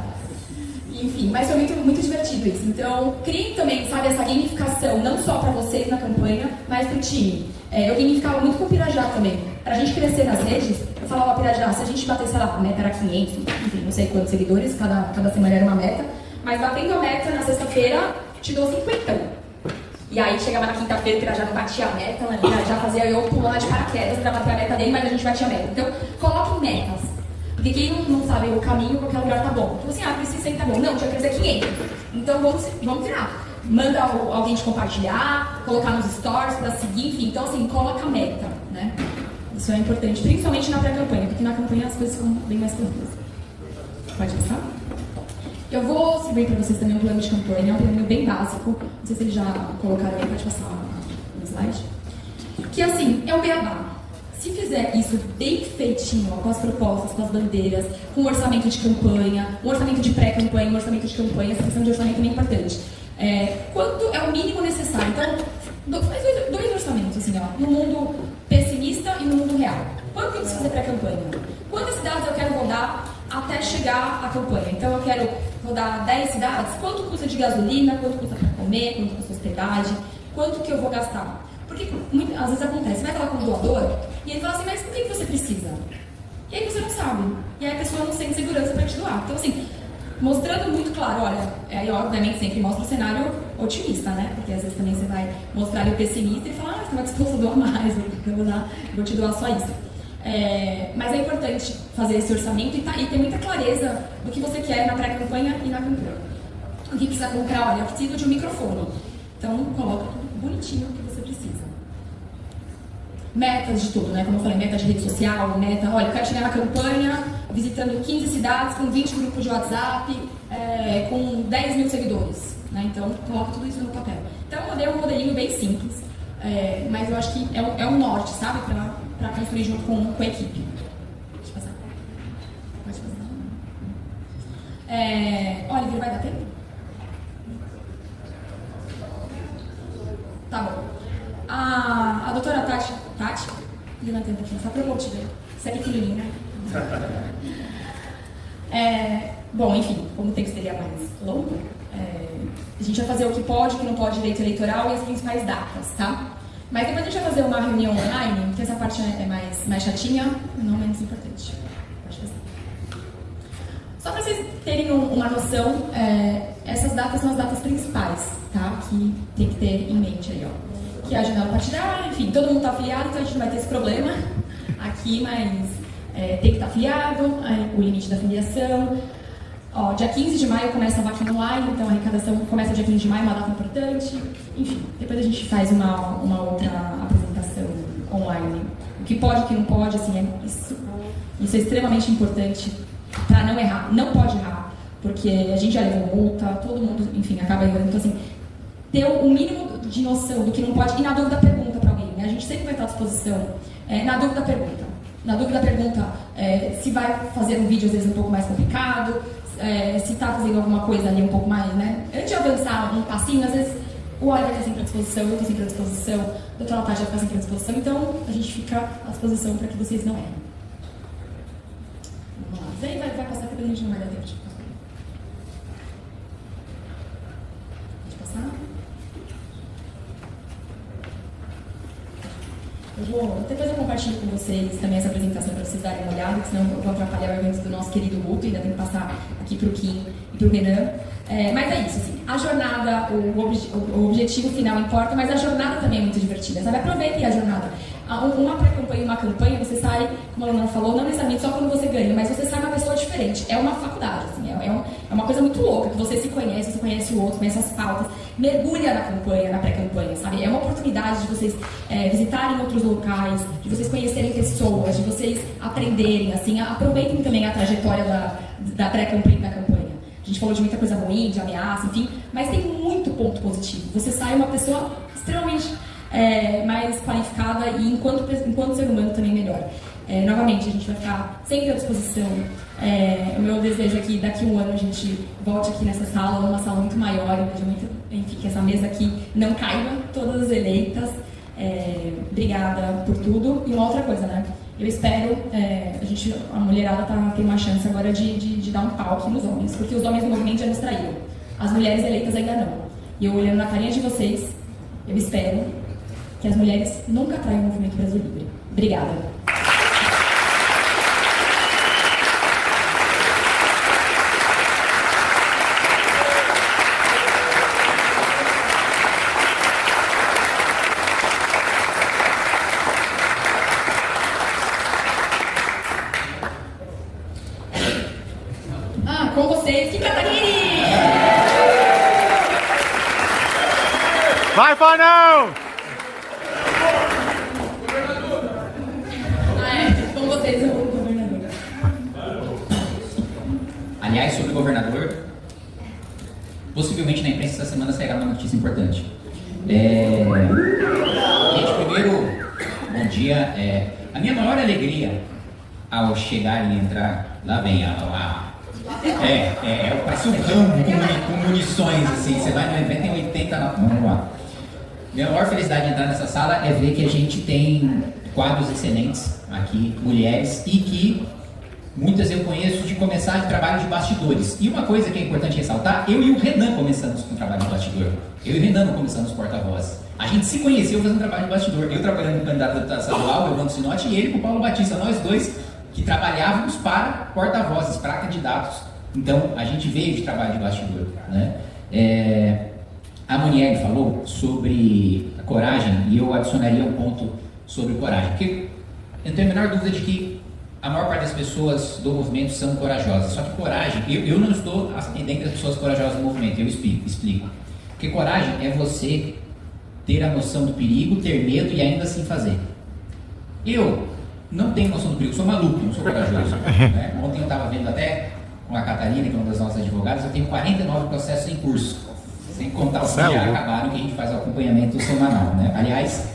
Speaker 5: Enfim, mas foi muito, muito divertido isso. Então, criem também, sabe, essa gamificação, não só para vocês na campanha, mas para o time. Eu gamificava muito com o Pirajá também. Para a gente crescer nas redes, eu falava, Pirajá, se a gente bater, sei lá, a meta era 500, enfim, não sei quantos seguidores, cada semana era uma meta, mas batendo a meta na sexta-feira, te dou 50. E aí chegava na quinta-feira, o Pirajá não batia a meta, né? Já fazia eu pular de paraquedas para bater a meta dele, mas a gente batia a meta. Então, coloquem metas. Porque quem não sabe o caminho, qualquer lugar tá bom. Então assim, precisa 100 tá bom. Não, tinha que fazer 500. Então vamos virar. Manda alguém te compartilhar, colocar nos stories para seguir, enfim. Então assim, coloca a meta, né? Isso é importante, principalmente na pré-campanha, porque na campanha as coisas ficam bem mais tranquilas. Pode passar? Eu vou distribuir para vocês também um plano de campanha, é um plano bem básico. Não sei se eles já colocaram aí, pode passar no slide. Que assim, é o beabá. Se fizer isso bem feitinho, ó, com as propostas, com as bandeiras, com o orçamento de campanha, um orçamento de pré-campanha, um orçamento de campanha, essa questão de orçamento é bem importante. Quanto é o mínimo necessário? Então, faz dois orçamentos, assim, ó, no mundo pessimista e no mundo real. Quanto tem que fazer pré-campanha? Quantas cidades eu quero rodar até chegar à campanha? Então, eu quero rodar 10 cidades. Quanto custa de gasolina? Quanto custa para comer? Quanto custa hospedagem? Quanto que eu vou gastar? Porque às vezes acontece, você vai falar com o doador e ele fala assim, mas por que você precisa? E aí você não sabe. E aí a pessoa não sente segurança para te doar. Então assim, mostrando muito claro, olha, aí obviamente sempre mostra o cenário otimista, né? Porque às vezes também você vai mostrar o pessimista e falar, você vai disposto a doar mais, eu vou te doar só isso. Mas é importante fazer esse orçamento e ter muita clareza do que você quer na pré-campanha e na campanha. O que precisa comprar? Olha, eu preciso de um microfone. Então coloca tudo bonitinho o que você precisa. Metas de tudo, né? Como eu falei, meta de rede social, meta, olha, eu quero chegar na campanha visitando 15 cidades, com 20 grupos de WhatsApp, com 10 mil seguidores, né? Então, coloca tudo isso no papel. Então, eu dei um modelinho bem simples, mas eu acho que é um norte, sabe? Para construir junto com a equipe. Deixa eu passar. Pode passar. Oliver, vai dar tempo? Tá bom. A doutora Tati, levanta um pouquinho, só pra eu te ver. Você é pequenininha. Bom, enfim, como o texto seria mais longo, a gente vai fazer o que pode, o que não pode, direito eleitoral e as principais datas, tá? Mas depois a gente vai fazer uma reunião online, que essa parte é mais chatinha, não menos importante. Pode fazer. Só para vocês terem uma noção, essas datas são as datas principais, tá? Que tem que ter em mente aí, ó. Que é a janela partidária, enfim, todo mundo está afiliado, então a gente não vai ter esse problema aqui, mas tem que estar afiliado, o limite da filiação. Ó, dia 15 de maio começa a vaquinha online, então a arrecadação começa dia 15 de maio, uma data importante. Enfim, depois a gente faz uma outra apresentação online. O que pode, o que não pode, assim, isso é extremamente importante para não errar. Não pode errar, porque a gente já levou multa, todo mundo, enfim, acaba errando. Então, assim, ter o mínimo de noção do que não pode, e na dúvida pergunta para alguém, né? A gente sempre vai estar à disposição. Na dúvida pergunta. Na dúvida pergunta se vai fazer um vídeo às vezes um pouco mais complicado, se está fazendo alguma coisa ali um pouco mais, né? Antes de avançar um passinho, às vezes o Oliver está sempre à disposição, eu estou sempre à disposição, a doutora Natália já está sempre à disposição, então a gente fica à disposição para que vocês não errem. Vamos lá. Vem, vai passar que a gente não vai dar tempo de passar. Pode passar? Depois eu compartilho com vocês também essa apresentação para vocês darem uma olhada, senão eu vou atrapalhar o evento do nosso querido Guto, ainda tem que passar aqui para o Kim e para o Renan. Mas é isso, assim, a jornada, o objetivo final importa, mas a jornada também é muito divertida, sabe? Aproveitem a jornada. Uma pré-campanha e uma campanha, você sai, como a Leonor falou, não necessariamente só quando você ganha, mas você sai uma pessoa diferente. É uma faculdade, assim, é uma coisa muito louca, que você se conhece, você conhece o outro, conhece as pautas, mergulha na campanha, na pré-campanha, sabe? É uma oportunidade de vocês visitarem outros locais, de vocês conhecerem pessoas, de vocês aprenderem, assim, aproveitem também a trajetória da pré-campanha e da campanha. A gente falou de muita coisa ruim, de ameaça, enfim, mas tem muito ponto positivo. Você sai uma pessoa extremamente mais qualificada e enquanto ser humano também melhor. Novamente, a gente vai ficar sempre à disposição. O meu desejo é que daqui a um ano a gente volte aqui nessa sala, numa sala muito maior, enfim, que essa mesa aqui não caiba, todas as eleitas. Obrigada por tudo. E uma outra coisa, né? Eu espero, a mulherada tem uma chance agora de dar um pau aqui nos homens, porque os homens do movimento já nos traíram. As mulheres eleitas ainda não. E eu olhando na carinha de vocês, eu espero que as mulheres nunca traiam o movimento Brasil Livre. Obrigada. Com vocês, Kim Kataguiri!
Speaker 11: Vai, Fanão!
Speaker 5: Com vocês, o governador.
Speaker 10: Aliás, sobre o governador, possivelmente na imprensa essa semana sairá uma notícia importante. Gente, primeiro, bom dia. A minha maior alegria ao chegar e entrar, lá vem parece um campo com munições, assim, você vai no evento tem 80 na... Vamos lá. Minha maior felicidade de entrar nessa sala é ver que a gente tem quadros excelentes aqui, mulheres, e que muitas eu conheço de começar de trabalho de bastidores. E uma coisa que é importante ressaltar, eu e o Renan começamos com trabalho de bastidor. Eu e o Renan não começamos porta-voz. A gente se conheceu fazendo trabalho de bastidor. Eu trabalhando com candidato a deputado estadual, Evandro Sinotti, e ele com o Paulo Batista, nós dois que trabalhávamos para porta-vozes, para candidatos. Então, a gente veio de trabalho de bastidor, né? A Monielle falou sobre a coragem, e eu adicionaria um ponto sobre coragem, porque eu não tenho a menor dúvida de que a maior parte das pessoas do movimento são corajosas, só que coragem, eu não estou dentre as pessoas corajosas do movimento, eu explico. Porque coragem é você ter a noção do perigo, ter medo e ainda assim fazer. Eu não tenho noção do perigo, sou maluco, não sou corajoso. Né? Ontem eu estava vendo até com a Catarina, que é uma das nossas advogadas, eu tenho 49 processos em curso, sem contar os que já acabaram, que a gente faz o acompanhamento semanal. Né? Aliás,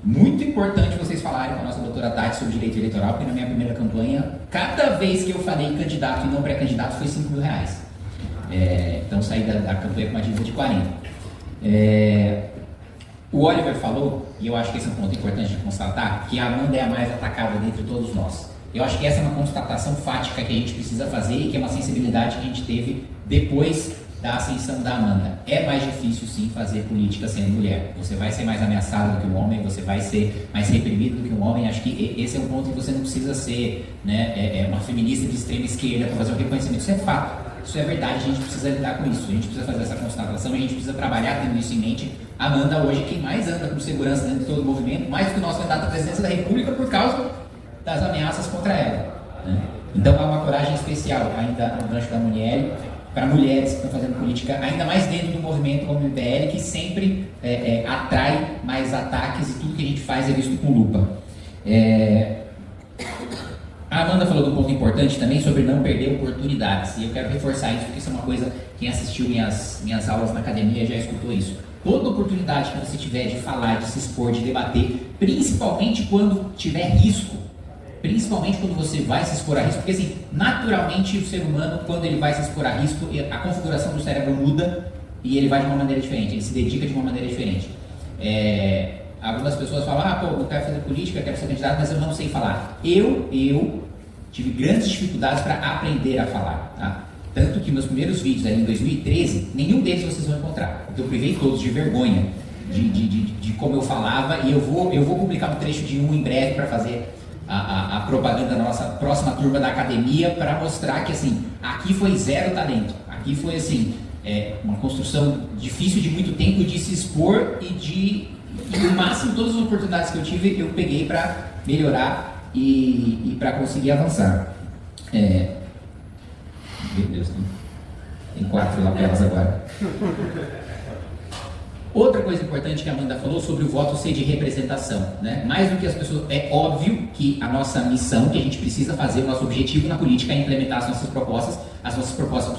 Speaker 10: muito importante vocês falarem com a nossa doutora Tati sobre direito eleitoral, porque na minha primeira campanha, cada vez que eu falei candidato e não pré-candidato foi R$5.000. Então saí da campanha com uma dívida de 40. O Oliver falou, e eu acho que esse é um ponto importante de constatar, que a Amanda é a mais atacada dentre todos nós. Eu acho que essa é uma constatação fática que a gente precisa fazer e que é uma sensibilidade que a gente teve depois da ascensão da Amanda. É mais difícil, sim, fazer política sendo mulher. Você vai ser mais ameaçado do que um homem, você vai ser mais reprimido do que um homem. Acho que esse é um ponto que você não precisa ser, né, uma feminista de extrema esquerda para fazer um reconhecimento. Isso é fato, isso é verdade, a gente precisa lidar com isso. A gente precisa fazer essa constatação, a gente precisa trabalhar tendo isso em mente. A Amanda hoje, quem mais anda com segurança dentro de todo o movimento, mais do que o nosso candidato à presidência da República, por causa das ameaças contra ela. Né? Então há uma coragem especial ainda no gancho da Monielle, para mulheres que estão fazendo política, ainda mais dentro do movimento como o MBL, que sempre atrai mais ataques e tudo que a gente faz é visto com lupa. A Amanda falou de um ponto importante também sobre não perder oportunidades, e eu quero reforçar isso porque isso é uma coisa, quem assistiu minhas aulas na academia já escutou isso. Toda oportunidade que você tiver de falar, de se expor, de debater, principalmente quando tiver risco, principalmente quando você vai se expor a risco, porque assim, naturalmente o ser humano, quando ele vai se expor a risco, a configuração do cérebro muda e ele vai de uma maneira diferente, ele se dedica de uma maneira diferente. Algumas pessoas falam, pô, eu quero fazer política, eu quero ser candidato, mas eu não sei falar. Eu tive grandes dificuldades para aprender a falar, tá? Tanto que meus primeiros vídeos ali em 2013, nenhum deles vocês vão encontrar, porque eu privei todos de vergonha. de como eu falava, e eu vou publicar um trecho de um em breve para fazer a propaganda da nossa próxima turma da academia, para mostrar que assim, aqui foi zero talento, aqui foi assim, uma construção difícil de muito tempo de se expor e o máximo, todas as oportunidades que eu tive, eu peguei para melhorar e para conseguir avançar. Meu Deus, tem 4 lapelas agora. Outra coisa importante que a Amanda falou sobre o voto ser de representação, né? Mais do que as pessoas, é óbvio que a nossa missão, que a gente precisa fazer, o nosso objetivo na política é implementar as nossas propostas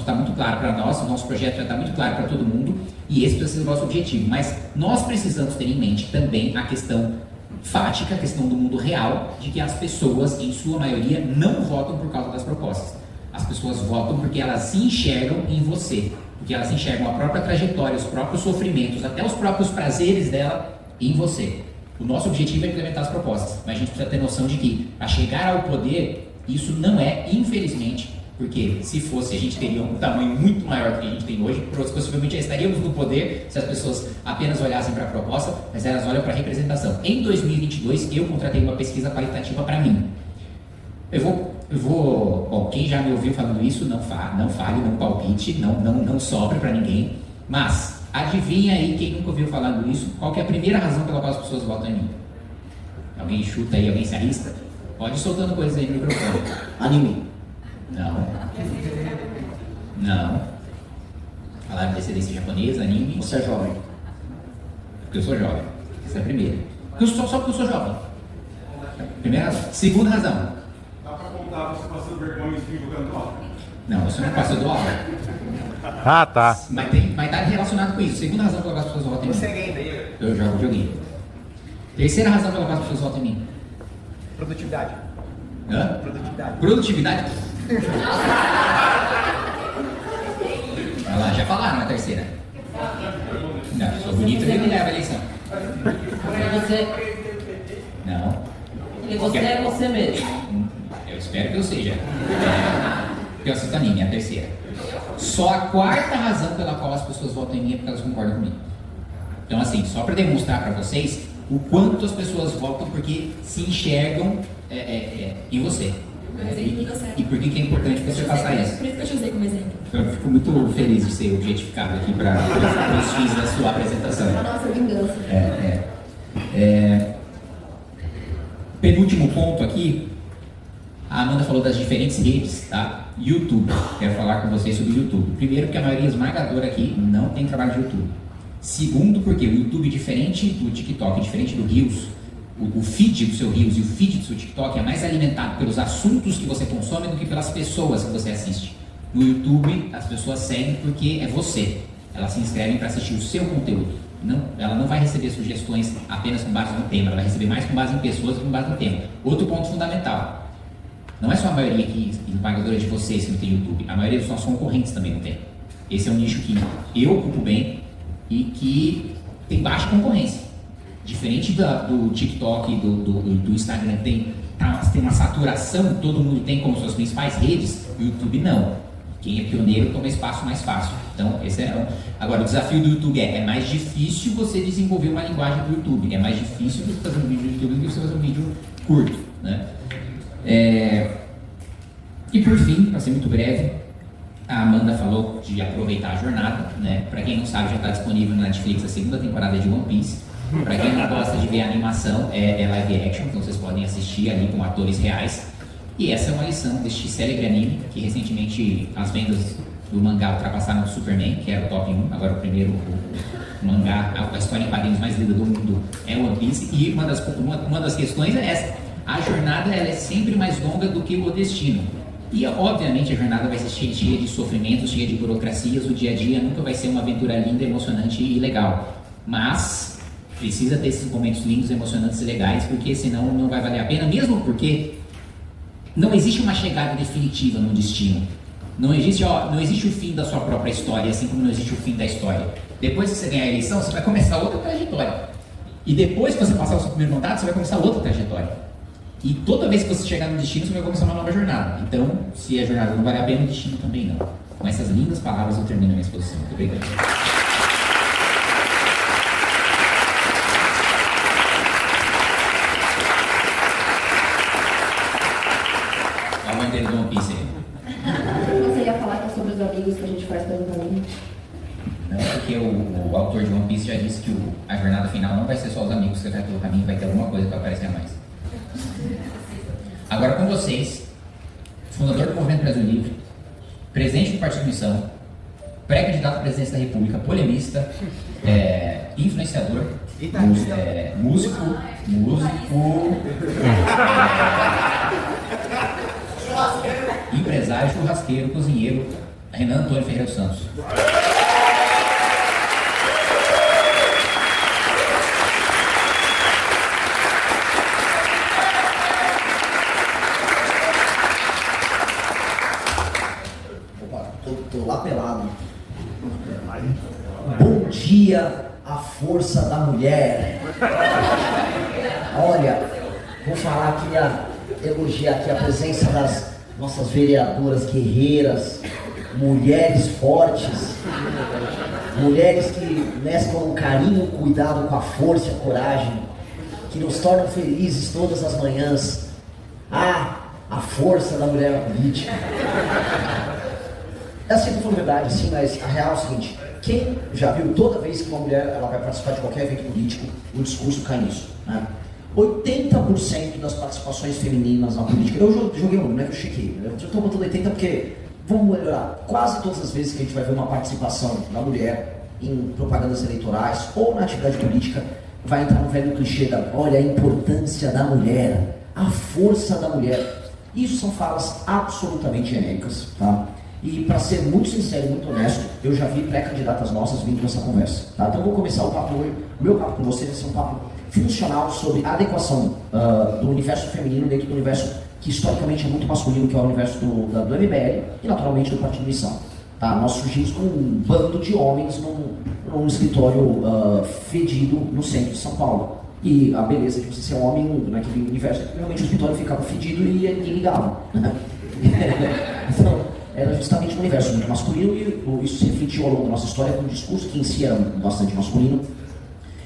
Speaker 10: estão muito claras para nós, o nosso projeto já está muito claro para todo mundo, e esse precisa ser o nosso objetivo. Mas nós precisamos ter em mente também a questão fática, a questão do mundo real, de que as pessoas, em sua maioria, não votam por causa das propostas. As pessoas votam porque elas se enxergam em você, porque elas enxergam a própria trajetória, os próprios sofrimentos, até os próprios prazeres dela em você. O nosso objetivo é implementar as propostas, mas a gente precisa ter noção de que, para chegar ao poder, isso não é, infelizmente, porque se fosse, a gente teria um tamanho muito maior do que a gente tem hoje, possivelmente já estaríamos no poder se as pessoas apenas olhassem para a proposta, mas elas olham para a representação. Em 2022, eu contratei uma pesquisa qualitativa para mim. Bom, quem já me ouviu falando isso, não fale, não palpite, não sobre para ninguém, mas adivinha aí, quem nunca ouviu falando isso, qual que é a primeira razão pela qual as pessoas votam em mim? Alguém chuta aí, alguém se arrisca? Pode ir soltando coisas aí no microfone.
Speaker 9: Anime.
Speaker 10: Não. Falaram de descendência japonesa, anime.
Speaker 9: Você é jovem.
Speaker 10: Porque eu sou jovem. Essa é a primeira. Só porque eu sou jovem. Primeira razão. Segunda razão.
Speaker 11: Dá pra contar você passando vergonha e jogando aula?
Speaker 10: Não, você não passa do aula.
Speaker 11: Ah, tá.
Speaker 10: Mas tá relacionado com isso. Segunda razão pela qual as pessoas votam em mim.
Speaker 9: Você é gamer.
Speaker 10: Eu jogo joguinho. Terceira razão pela qual as pessoas votam em mim.
Speaker 9: Produtividade.
Speaker 10: Hã?
Speaker 9: Produtividade.
Speaker 10: Produtividade? Olha lá, já falaram na terceira. Não, sou bonito e não leva a eleição. Não.
Speaker 12: E você é você mesmo.
Speaker 10: Eu espero que eu seja. Porque eu assisto anime, é a terceira. Só a quarta razão pela qual as pessoas votam em mim é porque elas concordam comigo. Então, assim, só para demonstrar para vocês o quanto as pessoas votam porque se enxergam em você. E por que é importante você passar isso?
Speaker 5: Por isso que eu te usei como exemplo.
Speaker 10: Eu fico muito feliz de ser objetificado aqui para os fins da sua apresentação.
Speaker 2: Nossa, vingança.
Speaker 10: Penúltimo ponto aqui, a Amanda falou das diferentes redes, tá? YouTube, quero falar com vocês sobre o YouTube. Primeiro, porque a maioria esmagadora aqui não tem trabalho de YouTube. Segundo, porque o YouTube, diferente do TikTok, diferente do Reels, o feed do seu Reels e o feed do seu TikTok é mais alimentado pelos assuntos que você consome do que pelas pessoas que você assiste. No YouTube, as pessoas seguem porque é você. Elas se inscrevem para assistir o seu conteúdo. Ela não vai receber sugestões apenas com base no tema, ela vai receber mais com base em pessoas do que com base no tema. Outro ponto fundamental. Não é só a maioria aqui esmagadora de vocês que não tem YouTube, a maioria dos nossos concorrentes também não tem. Esse é um nicho que eu ocupo bem e que tem baixa concorrência. Diferente do TikTok e do Instagram, tem uma saturação, todo mundo tem como suas principais redes, o YouTube não. Quem é pioneiro toma espaço mais fácil. Então, esse é. Agora, o desafio do YouTube é mais difícil você desenvolver uma linguagem do YouTube. É mais difícil você fazer um vídeo do YouTube do que você fazer um vídeo curto, né? E por fim, para ser muito breve, a Amanda falou de aproveitar a jornada, né? Para quem não sabe, já está disponível na Netflix a segunda temporada de One Piece. Para quem não gosta de ver animação, é live action, então vocês podem assistir ali com atores reais. E essa é uma lição deste célebre anime, que recentemente as vendas do mangá ultrapassaram o Superman, que era o top 1, agora o primeiro mangá, a história em quadrinhos mais lida do mundo é One Piece. E uma das questões é essa: a jornada ela é sempre mais longa do que o destino. E obviamente a jornada vai ser cheia de sofrimentos, cheia de burocracias, o dia a dia nunca vai ser uma aventura linda, emocionante e legal. Mas precisa ter esses momentos lindos, emocionantes e legais, porque senão não vai valer a pena, mesmo porque não existe uma chegada definitiva no destino. Não existe o fim da sua própria história, assim como não existe o fim da história. Depois que você ganhar a eleição, você vai começar outra trajetória. E depois que você passar o seu primeiro mandato, você vai começar outra trajetória. E toda vez que você chegar no destino, você vai começar uma nova jornada. Então, se a jornada não vale a pena, o destino também não. Com essas lindas palavras, eu termino a minha exposição. Muito obrigado. que a jornada final não vai ser só os amigos que vai pelo caminho, vai ter alguma coisa para aparecer a mais. Agora com vocês, fundador do Movimento Brasil Livre, presidente do Partido Missão, pré-candidato à presidência da República, polemista, influenciador, músico, empresário, churrasqueiro, cozinheiro, Renan Antônio Ferreira dos Santos.
Speaker 13: Tô lá pelado. Bom dia, a força da mulher. Olha, vou falar aqui, elogiar aqui a presença das nossas vereadoras guerreiras, mulheres fortes, mulheres que mesclam carinho, cuidado com a força e a coragem, que nos tornam felizes todas as manhãs. A força da mulher na política. É assim que for verdade, sim, mas a real é o seguinte: quem já viu, toda vez que uma mulher ela vai participar de qualquer evento político, o discurso cai nisso, né? 80% das participações femininas na política, eu joguei um, né, que eu chequei, eu estou botando 80 porque, vamos melhorar, quase todas as vezes que a gente vai ver uma participação da mulher em propagandas eleitorais ou na atividade política, vai entrar no velho clichê da, olha a importância da mulher, a força da mulher. Isso são falas absolutamente genéricas, tá? E para ser muito sincero e muito honesto, eu já vi pré-candidatas nossas vindo nessa conversa, tá? Então eu vou começar o papo hoje, o meu papo com vocês vai ser um papo funcional sobre a adequação do universo feminino dentro do universo que historicamente é muito masculino, que é o universo do MBL e naturalmente do Partido Missão. Tá? Nós surgimos com um bando de homens num escritório fedido no centro de São Paulo. E a beleza de você ser um homem naquele universo, realmente o escritório ficava fedido e ninguém ligava. Então, era justamente um universo muito masculino e isso se refletiu ao longo da nossa história com um discurso que em si era bastante masculino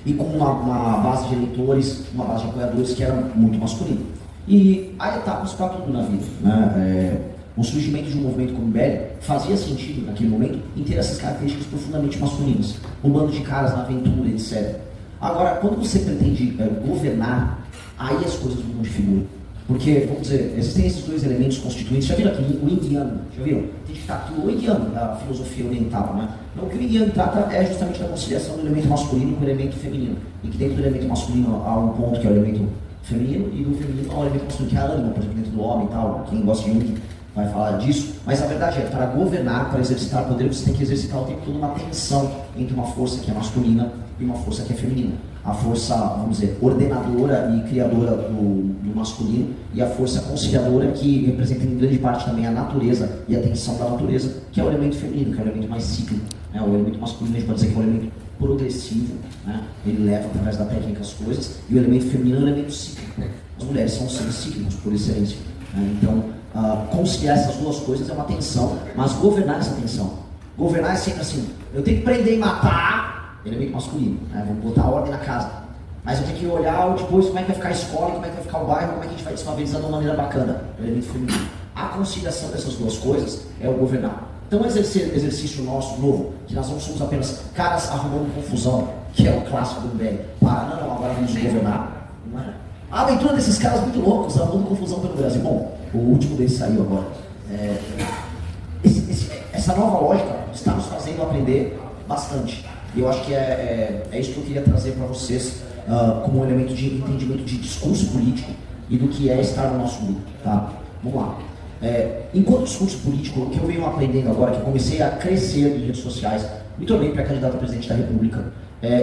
Speaker 13: e com uma base de eleitores, uma base de apoiadores que era muito masculino. E há etapas para tudo na vida, né? O surgimento de um movimento como o MBL fazia sentido naquele momento em ter essas características profundamente masculinas, um bando de caras na aventura, etc. Agora, quando você pretende governar, aí as coisas mudam de figura. Porque, vamos dizer, existem esses dois elementos constituintes. Já viram aqui o Yin Yang? Já viram? Tem que estar tudo o Yin Yang da filosofia oriental, né? Então, o que o Yin Yang trata é justamente da conciliação do elemento masculino com o elemento feminino. E que dentro do elemento masculino há um ponto que é o elemento feminino, e do feminino há o elemento masculino que é a ânima, por exemplo, dentro do homem e tal. Quem gosta de Jung vai falar disso. Mas a verdade é, para governar, para exercitar poder, você tem que exercitar o tempo todo uma tensão entre uma força que é masculina e uma força que é feminina. A força, vamos dizer, ordenadora e criadora do masculino e a força conciliadora que representa em grande parte também a natureza e a tensão da natureza, que é o elemento feminino, que é o elemento mais cíclico, né? O elemento masculino a gente pode dizer que é o elemento progressivo, né? Ele leva através da técnica as coisas, e o elemento feminino é o elemento cíclico. As mulheres são seres cíclicos por excelência, né? Então, conciliar essas duas coisas é uma tensão, mas governar essa tensão. Governar é sempre assim, eu tenho que prender e matar, elemento masculino, né? Vamos botar a ordem na casa. Mas eu tenho que olhar depois como é que vai ficar a escola, como é que vai ficar o bairro, como é que a gente vai desfavorizar de uma maneira bacana, elemento feminino. A conciliação dessas duas coisas é o governar. Então, exercício nosso, novo, que nós não somos apenas caras arrumando confusão, que é o clássico do MBL. Não, agora vamos governar. Não é? A aventura desses caras muito loucos, arrumando confusão pelo Brasil. Bom, o último deles saiu agora. Essa nova lógica está nos fazendo aprender bastante. E eu acho que é isso que eu queria trazer para vocês como um elemento de entendimento de discurso político e do que é estar no nosso grupo, tá? Vamos lá. Enquanto discurso político, o que eu venho aprendendo agora, que eu comecei a crescer em redes sociais, me tornei pré-candidato a presidente da República.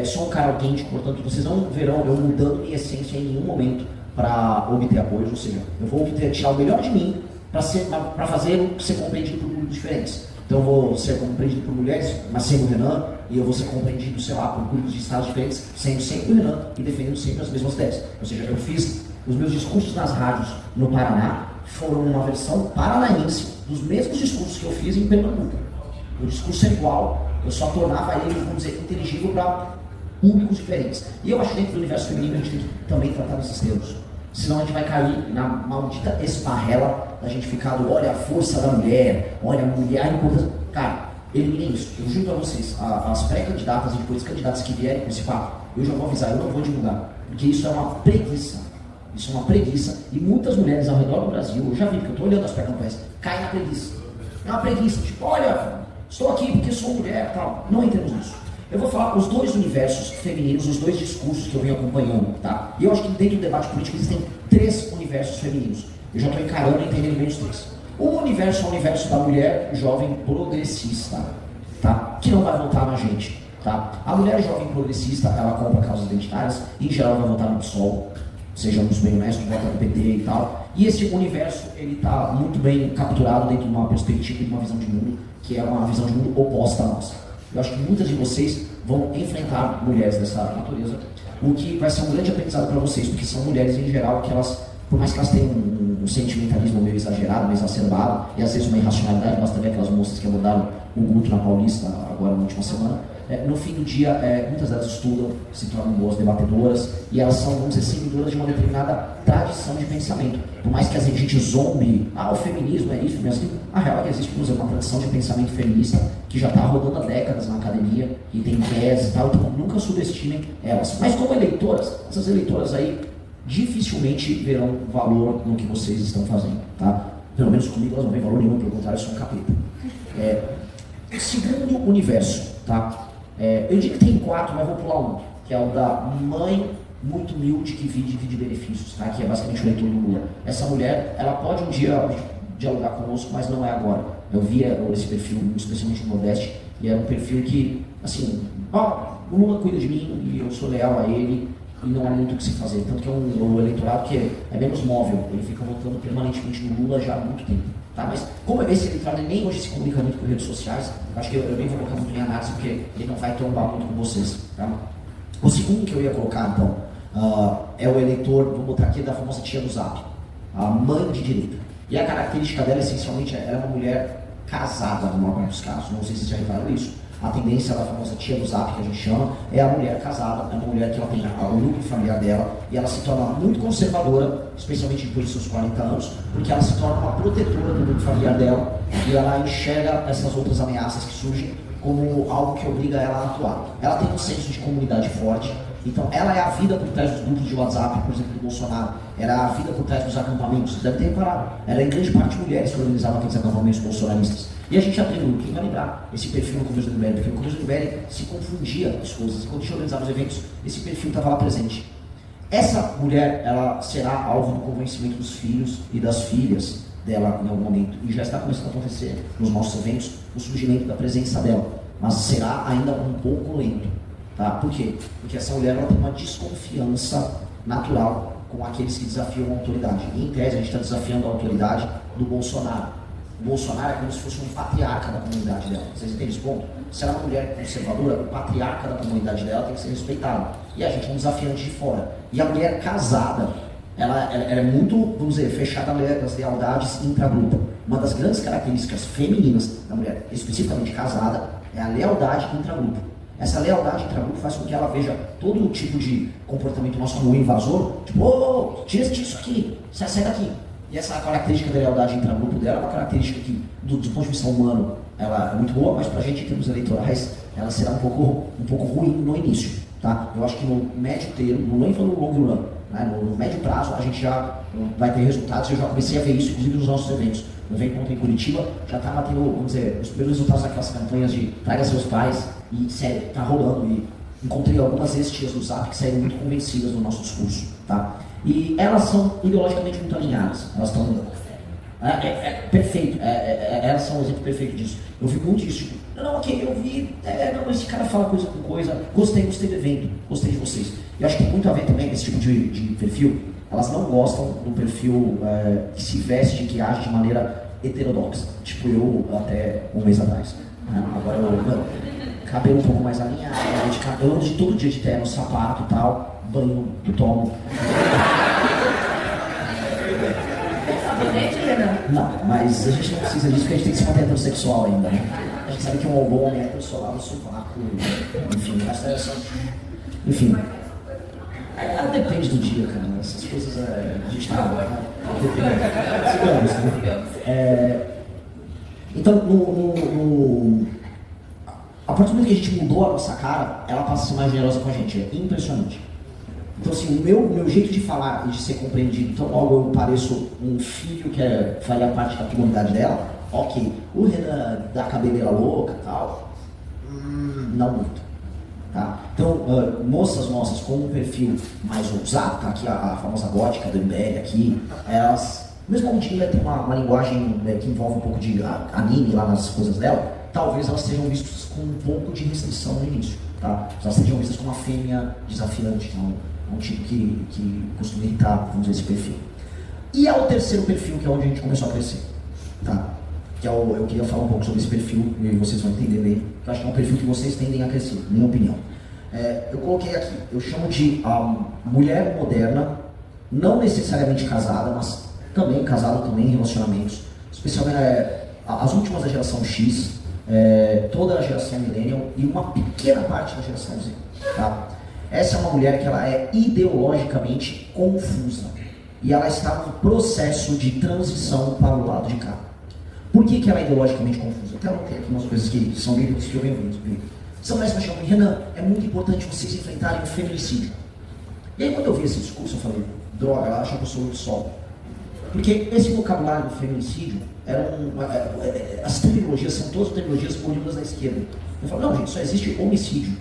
Speaker 13: Sou um cara autêntico, portanto vocês não verão eu mudando minha essência em nenhum momento para obter apoio, ou seja, eu vou tirar o melhor de mim para fazer ser compreendido por públicos diferentes. Então eu vou ser compreendido por mulheres, mas sendo o Renan, e eu vou ser compreendido, sei lá, por públicos de estados diferentes, sendo sempre o Renan e defendendo sempre as mesmas ideias. Ou seja, eu fiz os meus discursos nas rádios no Paraná, foram uma versão paranaense dos mesmos discursos que eu fiz em Pernambuco. O discurso é igual, eu só tornava ele, vamos dizer, inteligível para públicos diferentes. E eu acho que dentro do universo feminino a gente tem que também tratar desses termos. Senão a gente vai cair na maldita esparrela da gente ficar do olha a força da mulher, olha a mulher, a importância. Cara, eliminem isso. Eu juro pra vocês, as pré-candidatas e depois candidatas que vierem com esse papo, eu já vou avisar, eu não vou divulgar. Porque isso é uma preguiça. Isso é uma preguiça. E muitas mulheres ao redor do Brasil, eu já vi, porque eu tô olhando as pré-campanhas, caem na preguiça. É uma preguiça, tipo, olha, estou aqui porque sou mulher e tal. Não entremos nisso. Eu vou falar os dois universos femininos, os dois discursos que eu venho acompanhando, tá? E eu acho que dentro do debate político existem 3 universos femininos. Eu já estou encarando e entendendo bem os 3. O universo é o universo da mulher jovem progressista, tá? Que não vai votar na gente, tá? A mulher jovem progressista, ela compra causas identitárias e em geral vai votar no PSOL, sejamos bem honestos, vota no PT e tal. E esse universo, ele está muito bem capturado dentro de uma perspectiva e de uma visão de mundo, que é uma visão de mundo oposta à nossa. Eu acho que muitas de vocês vão enfrentar mulheres dessa natureza, o que vai ser um grande aprendizado para vocês, porque são mulheres em geral que elas, por mais que elas tenham um sentimentalismo meio exagerado, meio exacerbado, e às vezes uma irracionalidade, basta ver aquelas moças que abordaram o Guto na Paulista agora na última semana, no fim do dia, muitas delas estudam, se tornam boas debatedoras, e elas são, vamos dizer, seguidoras de uma determinada tradição de pensamento. Por mais que a gente zombe, o feminismo é isso, mesmo, a real é que existe, uma tradição de pensamento feminista que já está rodando há décadas na academia, e tem tese e tal, então nunca subestimem elas. Mas como eleitoras, essas eleitoras aí dificilmente verão valor no que vocês estão fazendo, tá? Pelo menos comigo elas não veem valor nenhum, pelo contrário, eu sou um capeta. Segundo universo, tá? Eu digo que tem 4, mas vou pular um, que é o da mãe muito humilde que divide benefícios, tá? Que é basicamente o eleitor do Lula. Essa mulher, ela pode um dia dialogar conosco, mas não é agora. Eu via esse perfil, especialmente no Nordeste, e era um perfil que, assim, o Lula cuida de mim e eu sou leal a ele, e não há muito o que se fazer. Tanto que é um eleitorado que é menos móvel, ele fica votando permanentemente no Lula já há muito tempo. Tá? Mas como esse eleitorado nem hoje se comunica muito por redes sociais, acho que eu nem vou colocar muito em análise, porque ele não vai trombar muito com vocês. Tá? O segundo que eu ia colocar, então, é o eleitor, vou botar aqui, da famosa tia do Zap, a mãe de direita. E a característica dela, essencialmente, ela é uma mulher casada, no maior parte dos casos. Não sei se vocês já repararam isso. A tendência da famosa tia do Zap, que a gente chama, é a mulher casada, é uma mulher que ela tem o núcleo familiar dela, e ela se torna muito conservadora, especialmente depois dos seus 40 anos, porque ela se torna uma protetora do núcleo familiar dela, e ela enxerga essas outras ameaças que surgem como algo que obriga ela a atuar. Ela tem um senso de comunidade forte, então ela é a vida por trás dos grupos de WhatsApp, por exemplo, do Bolsonaro, era a vida por trás dos acampamentos, vocês devem ter reparado, era em grande parte mulheres que organizavam aqueles acampamentos bolsonaristas. E a gente já teve, quem vai lembrar, esse perfil no começo do MBL, porque no começo do MBL se confundia as coisas, quando a gente organizava os eventos, esse perfil estava lá presente. Essa mulher, ela será alvo do convencimento dos filhos e das filhas dela em algum momento, e já está começando a acontecer nos nossos eventos o surgimento da presença dela, mas será ainda um pouco lento, tá? Por quê? Porque essa mulher, ela tem uma desconfiança natural com aqueles que desafiam a autoridade, e em tese a gente está desafiando a autoridade do Bolsonaro. O Bolsonaro é como se fosse um patriarca da comunidade dela. Vocês entendem esse ponto? Se ela é uma mulher conservadora, o patriarca da comunidade dela tem que ser respeitado. E a gente é um desafiante de fora. E a mulher casada, ela é muito, vamos dizer, fechada nas lealdades intragrupo. Uma das grandes características femininas da mulher, especificamente casada, é a lealdade intragrupo. Essa lealdade intragrupo faz com que ela veja todo tipo de comportamento nosso como um invasor, tipo, tira isso aqui, sai daqui. E essa característica da lealdade intragrupo dela é uma característica que, do ponto de vista humano, ela é muito boa, mas pra gente, em termos eleitorais, ela será um pouco ruim no início, tá? Eu acho que no médio termo, não nem falando no long run, né? No médio prazo, a gente já vai ter resultados, eu já comecei a ver isso, inclusive, nos nossos eventos. No evento ontem em Curitiba, já está batendo, vamos dizer, os primeiros resultados daquelas campanhas de traga seus pais, e sério, tá rolando, e encontrei algumas ex-tias do Zap que saíram muito convencidas do nosso discurso, tá? E elas são ideologicamente muito alinhadas. Elas estão... perfeito. Elas são um exemplo perfeito disso. Eu vi muito isso. Tipo, não, ok, eu vi... não, esse cara fala coisa com coisa. Gostei do evento. Gostei de vocês. E acho que tem muito a ver também com esse tipo de perfil. Elas não gostam do perfil que se veste, que age de maneira heterodoxa. Tipo eu até um mês atrás. Agora cabelo um pouco mais alinhado. Eu ando de todo dia de terno, sapato e tal. Banho do tomo. Não, mas a gente não precisa disso porque a gente tem que se manter heterossexual ainda, né? A gente sabe que um bom homem heterossexual no sovaco, enfim, enfim. Depende do dia, cara. Essas coisas a gente tá. Sigamos, né? Então, a partir do momento que a gente mudou a nossa cara, ela passa a ser mais generosa com a gente. É impressionante. Então, assim, o meu jeito de falar e de ser compreendido, então logo eu pareço um filho que faria parte da comunidade dela, ok. O Renan da cabeleira louca e tal, não muito. Tá? Então, moças nossas com um perfil mais ousado, tá aqui a famosa gótica do MBL aqui, elas, mesmo um dia tem uma linguagem que envolve um pouco de anime lá nas coisas dela, talvez elas sejam vistas com um pouco de restrição no início, tá? Elas sejam vistas como uma fêmea desafiante, então é um tipo que costuma irritar, vamos dizer, esse perfil. E é o terceiro perfil, que é onde a gente começou a crescer, tá? Que eu queria falar um pouco sobre esse perfil, e vocês vão entender bem, que eu acho que é um perfil que vocês tendem a crescer, na minha opinião. Eu coloquei aqui, eu chamo de mulher moderna, não necessariamente casada, mas também casada, também em relacionamentos, especialmente as últimas da geração X, toda a geração millennial e uma pequena parte da geração Z. Tá? Essa é uma mulher que ela é ideologicamente confusa e ela está no processo de transição para o lado de cá. Por que ela é ideologicamente confusa? Eu até anotei aqui umas coisas que são bem que eu venho vendo. São mais que Renan, é muito importante vocês enfrentarem o feminicídio. E aí quando eu vi esse discurso, eu falei, droga, ela acha que eu sou muito sol. Porque esse vocabulário do feminicídio, as terminologias são todas terminologias oriundas da esquerda. Eu falo, não gente, só existe homicídio.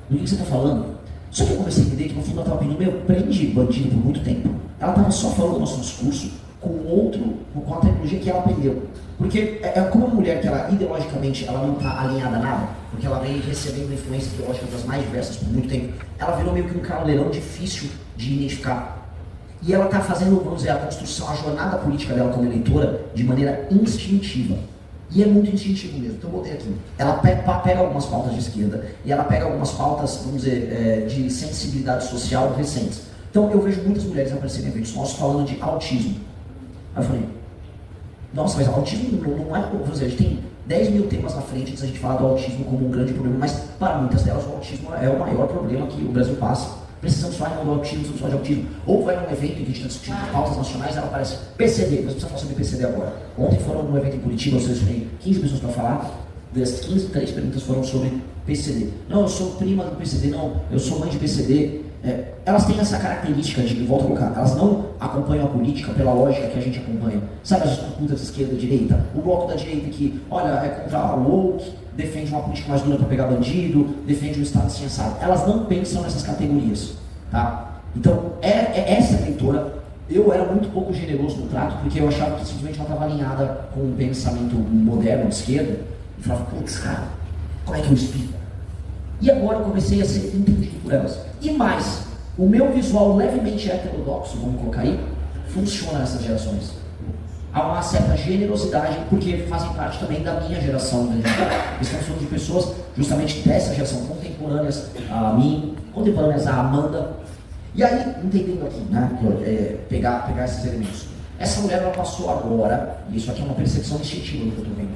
Speaker 13: Do que você está falando? Só que eu comecei a entender que no fundo ela estava pedindo, prende bandido por muito tempo. Ela estava só falando do nosso discurso com a tecnologia que ela aprendeu. Porque é como uma mulher que ela ideologicamente ela não está alinhada a nada, porque ela vem recebendo influência ideológica das mais diversas por muito tempo, ela virou meio que um caldeirão difícil de identificar. E ela está fazendo, vamos dizer, a construção, a jornada política dela como eleitora de maneira instintiva. E é muito instintivo mesmo. Então eu botei aqui. Ela pega algumas pautas de esquerda e ela pega algumas pautas, vamos dizer, de sensibilidade social recentes. Então eu vejo muitas mulheres aparecerem em eventos nossos falando de autismo. Aí eu falei, nossa, mas autismo não é, vamos dizer, a gente tem 10 mil temas na frente antes a gente falar do autismo como um grande problema, mas para muitas delas o autismo é o maior problema que o Brasil passa. Precisamos falar do autismo, precisamos falar de autismo. Ou vai num evento em que a gente está discutindo pautas nacionais e ela aparece PCD, mas precisa falar sobre PCD agora. Ontem foram num evento em Curitiba, eu selecionei 15 pessoas para falar, das 15, 3 perguntas foram sobre PCD. Não, eu sou prima do PCD, não, eu sou mãe de PCD. Elas têm essa característica de, volta a colocar, elas não acompanham a política pela lógica que a gente acompanha. Sabe as disputas de esquerda e direita? O bloco da direita que, olha, é contra o woke, defende uma política mais dura para pegar bandido, defende um Estado ciençado. Elas não pensam nessas categorias, tá? Então, essa eleitora, eu era muito pouco generoso no trato, porque eu achava que simplesmente ela estava alinhada com um pensamento moderno de esquerda, e falava, putz, cara, como é que eu explico? E agora eu comecei a ser entendido por elas. E mais, o meu visual levemente heterodoxo, vamos colocar aí, funciona nessas gerações. Há uma certa generosidade, porque fazem parte também da minha geração. Né? Estamos falando de pessoas justamente dessa geração, contemporâneas a mim, contemporâneas a Amanda. E aí, entendendo aqui, né, pegar esses elementos. Essa mulher, ela passou agora, e isso aqui é uma percepção instintiva do que eu estou vendo,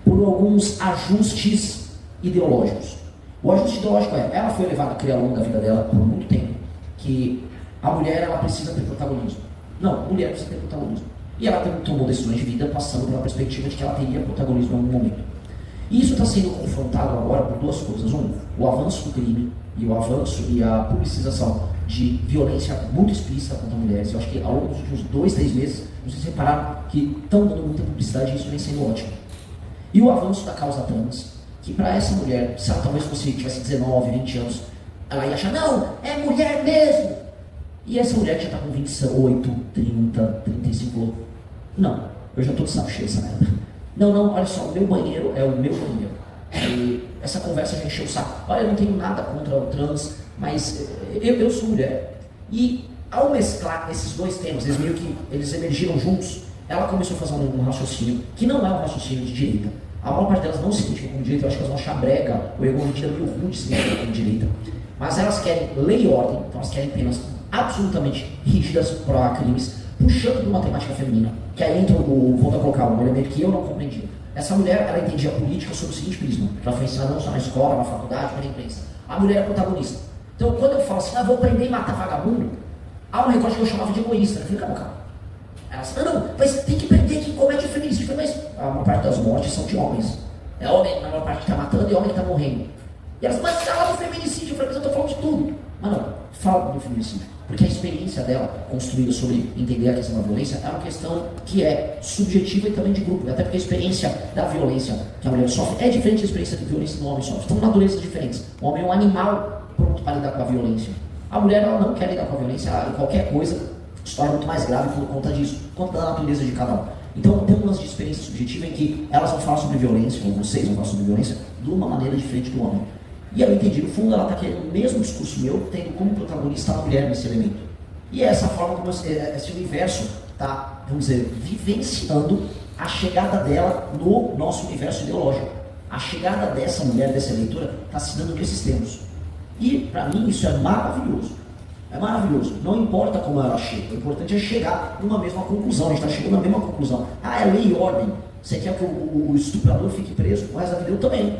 Speaker 13: por alguns ajustes ideológicos. O ajuste ideológico ela foi levada a criar ao longo da vida dela por muito tempo, que a mulher, ela precisa ter protagonismo. Não, a mulher precisa ter protagonismo. E ela tomou decisões de vida passando pela perspectiva de que ela teria protagonismo em algum momento. E isso está sendo confrontado agora por duas coisas. O avanço do crime e o avanço e a publicização de violência muito explícita contra mulheres. Eu acho que ao longo dos últimos 2, 3 meses, vocês repararam que estão dando muita publicidade e isso vem sendo ótimo. E o avanço da causa trans, que para essa mulher, se ela talvez tivesse 19, 20 anos, ela ia achar, não, é mulher mesmo. E essa mulher que já está com 28, 30, 35, não, eu já estou de saco cheio dessa merda. Não, olha só, o meu banheiro é o meu banheiro. E essa conversa já encheu o saco. Olha, eu não tenho nada contra o trans, mas eu sou mulher. E ao mesclar esses dois temas, eles emergiram juntos, ela começou a fazer um raciocínio, que não é um raciocínio de direita. A maior parte delas não se identificam como direita, eu acho que elas vão achar brega, ou eu vou meio ruim de se identificar como direita. Mas elas querem lei e ordem, então elas querem penas absolutamente rígidas para crimes, puxando para uma temática feminina, que aí entra volto a colocar um elemento que eu não compreendi. Essa mulher, ela entendia a política sob o seguinte prisma, ela foi ensinada não só na escola, na faculdade, mas na imprensa. A mulher é protagonista. Então quando eu falo assim, vou prender e matar vagabundo, há um recorte que eu chamava de egoísta. Eu falei, calma. Ela disse, não, mas tem que prender quem comete o feminicídio. Mas a maior parte das mortes são de homens. É homem, na maior parte, que está matando e homem que está morrendo. E elas, mas fala do feminicídio, eu falei, mas eu estou falando de tudo. Mas não, fala do feminicídio. Porque a experiência dela, construída sobre entender a questão da violência, é uma questão que é subjetiva e também de grupo. Até porque a experiência da violência que a mulher sofre é diferente da experiência de violência que o homem sofre. São naturezas diferentes. O homem é um animal pronto para lidar com a violência. A mulher, ela não quer lidar com a violência, qualquer coisa se torna muito mais grave por conta disso, por conta da natureza de cada um. Então, tem umas de experiência subjetiva em que elas vão falar sobre violência, ou vocês vão falar sobre violência, de uma maneira diferente do homem. E eu entendi, no fundo, ela está querendo o mesmo discurso meu, tendo como protagonista a mulher nesse elemento. E é essa forma como esse universo está, vamos dizer, vivenciando a chegada dela no nosso universo ideológico. A chegada dessa mulher, dessa leitora, está se dando nesses termos. E, para mim, isso é maravilhoso. É maravilhoso. Não importa como ela chega, o importante é chegar numa mesma conclusão. A gente está chegando na mesma conclusão. Ah, é lei e ordem. Você quer que o estuprador fique preso? O resto da vida eu também.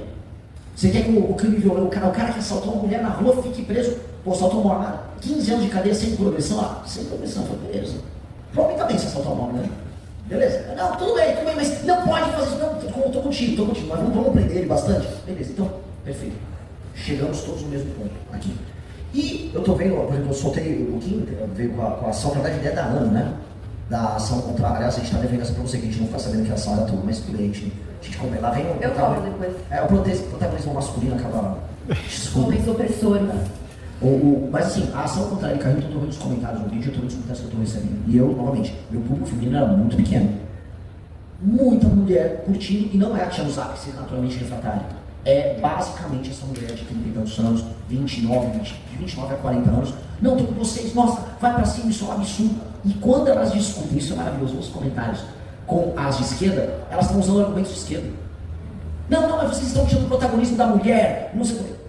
Speaker 13: Você quer que o crime violento, o cara que assaltou uma mulher na rua fique preso? Pô, assaltou uma armada. 15 anos de cadeia sem progressão? Ah, sem progressão, foi beleza. Prove também se assaltou uma mulher. Beleza? Não, tudo bem, mas não pode fazer isso. Não, estou contigo, mas vamos prender ele bastante? Beleza, então, perfeito. Chegamos todos no mesmo ponto aqui. E eu estou vendo, por exemplo, eu soltei o Kim, veio com a ação, na verdade, ideia da Ana, né? Da ação contra. Aliás, a gente está devendo essa para você, que a gente não fica sabendo que a ação era tudo, mas tudo bem, a gente compra. Lá vem o.
Speaker 2: Eu falo depois.
Speaker 13: É, o protagonismo masculino acaba.
Speaker 2: Homens opressores.
Speaker 13: Mas assim, a ação contra a Erika Hilton, eu estou vendo os comentários no vídeo, eu estou vendo os comentários que eu estou recebendo. E eu, novamente, meu público feminino era muito pequeno. Muita mulher curtindo, e não é a Tia Zap que ser naturalmente refratária. É basicamente essa mulher de 30 e tantos anos, 29 a 40 anos. Não, estou com vocês, nossa, vai pra cima, isso é um absurdo. E quando elas discutem, isso é maravilhoso, nos comentários, com as de esquerda, elas estão usando argumentos de esquerda. Não, mas vocês estão tirando o protagonismo da mulher, não sei o que.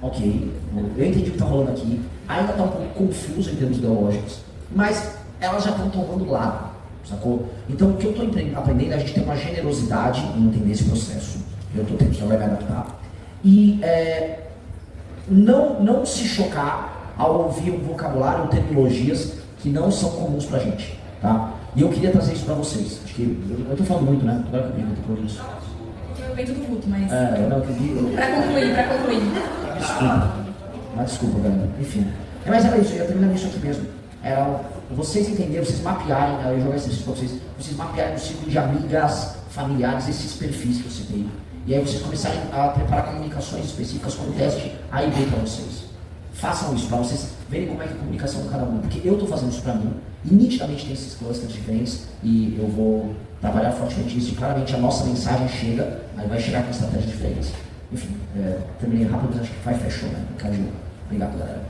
Speaker 13: Ok, eu entendi o que está rolando aqui, ainda está um pouco confuso em termos ideológicos, mas elas já estão tomando lado, sacou? Então o que eu estou aprendendo é a gente ter uma generosidade em entender esse processo. Eu estou tentando me adaptar. E não se chocar ao ouvir um vocabulário ou terminologias que não são comuns pra gente, tá? E eu queria trazer isso pra vocês. Acho que eu estou falando muito, né? Agora que eu pergunto por isso.
Speaker 5: Eu venho tudo muito, mas...
Speaker 13: Não, entendi.
Speaker 5: Pra concluir.
Speaker 13: Desculpa, galera. Enfim. Mas era isso, eu ia terminar isso aqui mesmo. Era vocês entenderem, vocês mapearem, eu jogar esse exercício pra vocês mapearem no círculo de amigas, familiares, esses perfis que eu citei. E aí vocês começarem a preparar comunicações específicas com o teste A e B para vocês. Façam isso para vocês verem como é que é a comunicação de cada um. Porque eu estou fazendo isso para mim, e nitidamente tem esses clusters diferentes, e eu vou trabalhar fortemente isso, e claramente a nossa mensagem chega, aí vai chegar com estratégias diferentes. Enfim, terminei rápido, mas acho que fechou, né? Obrigado, galera.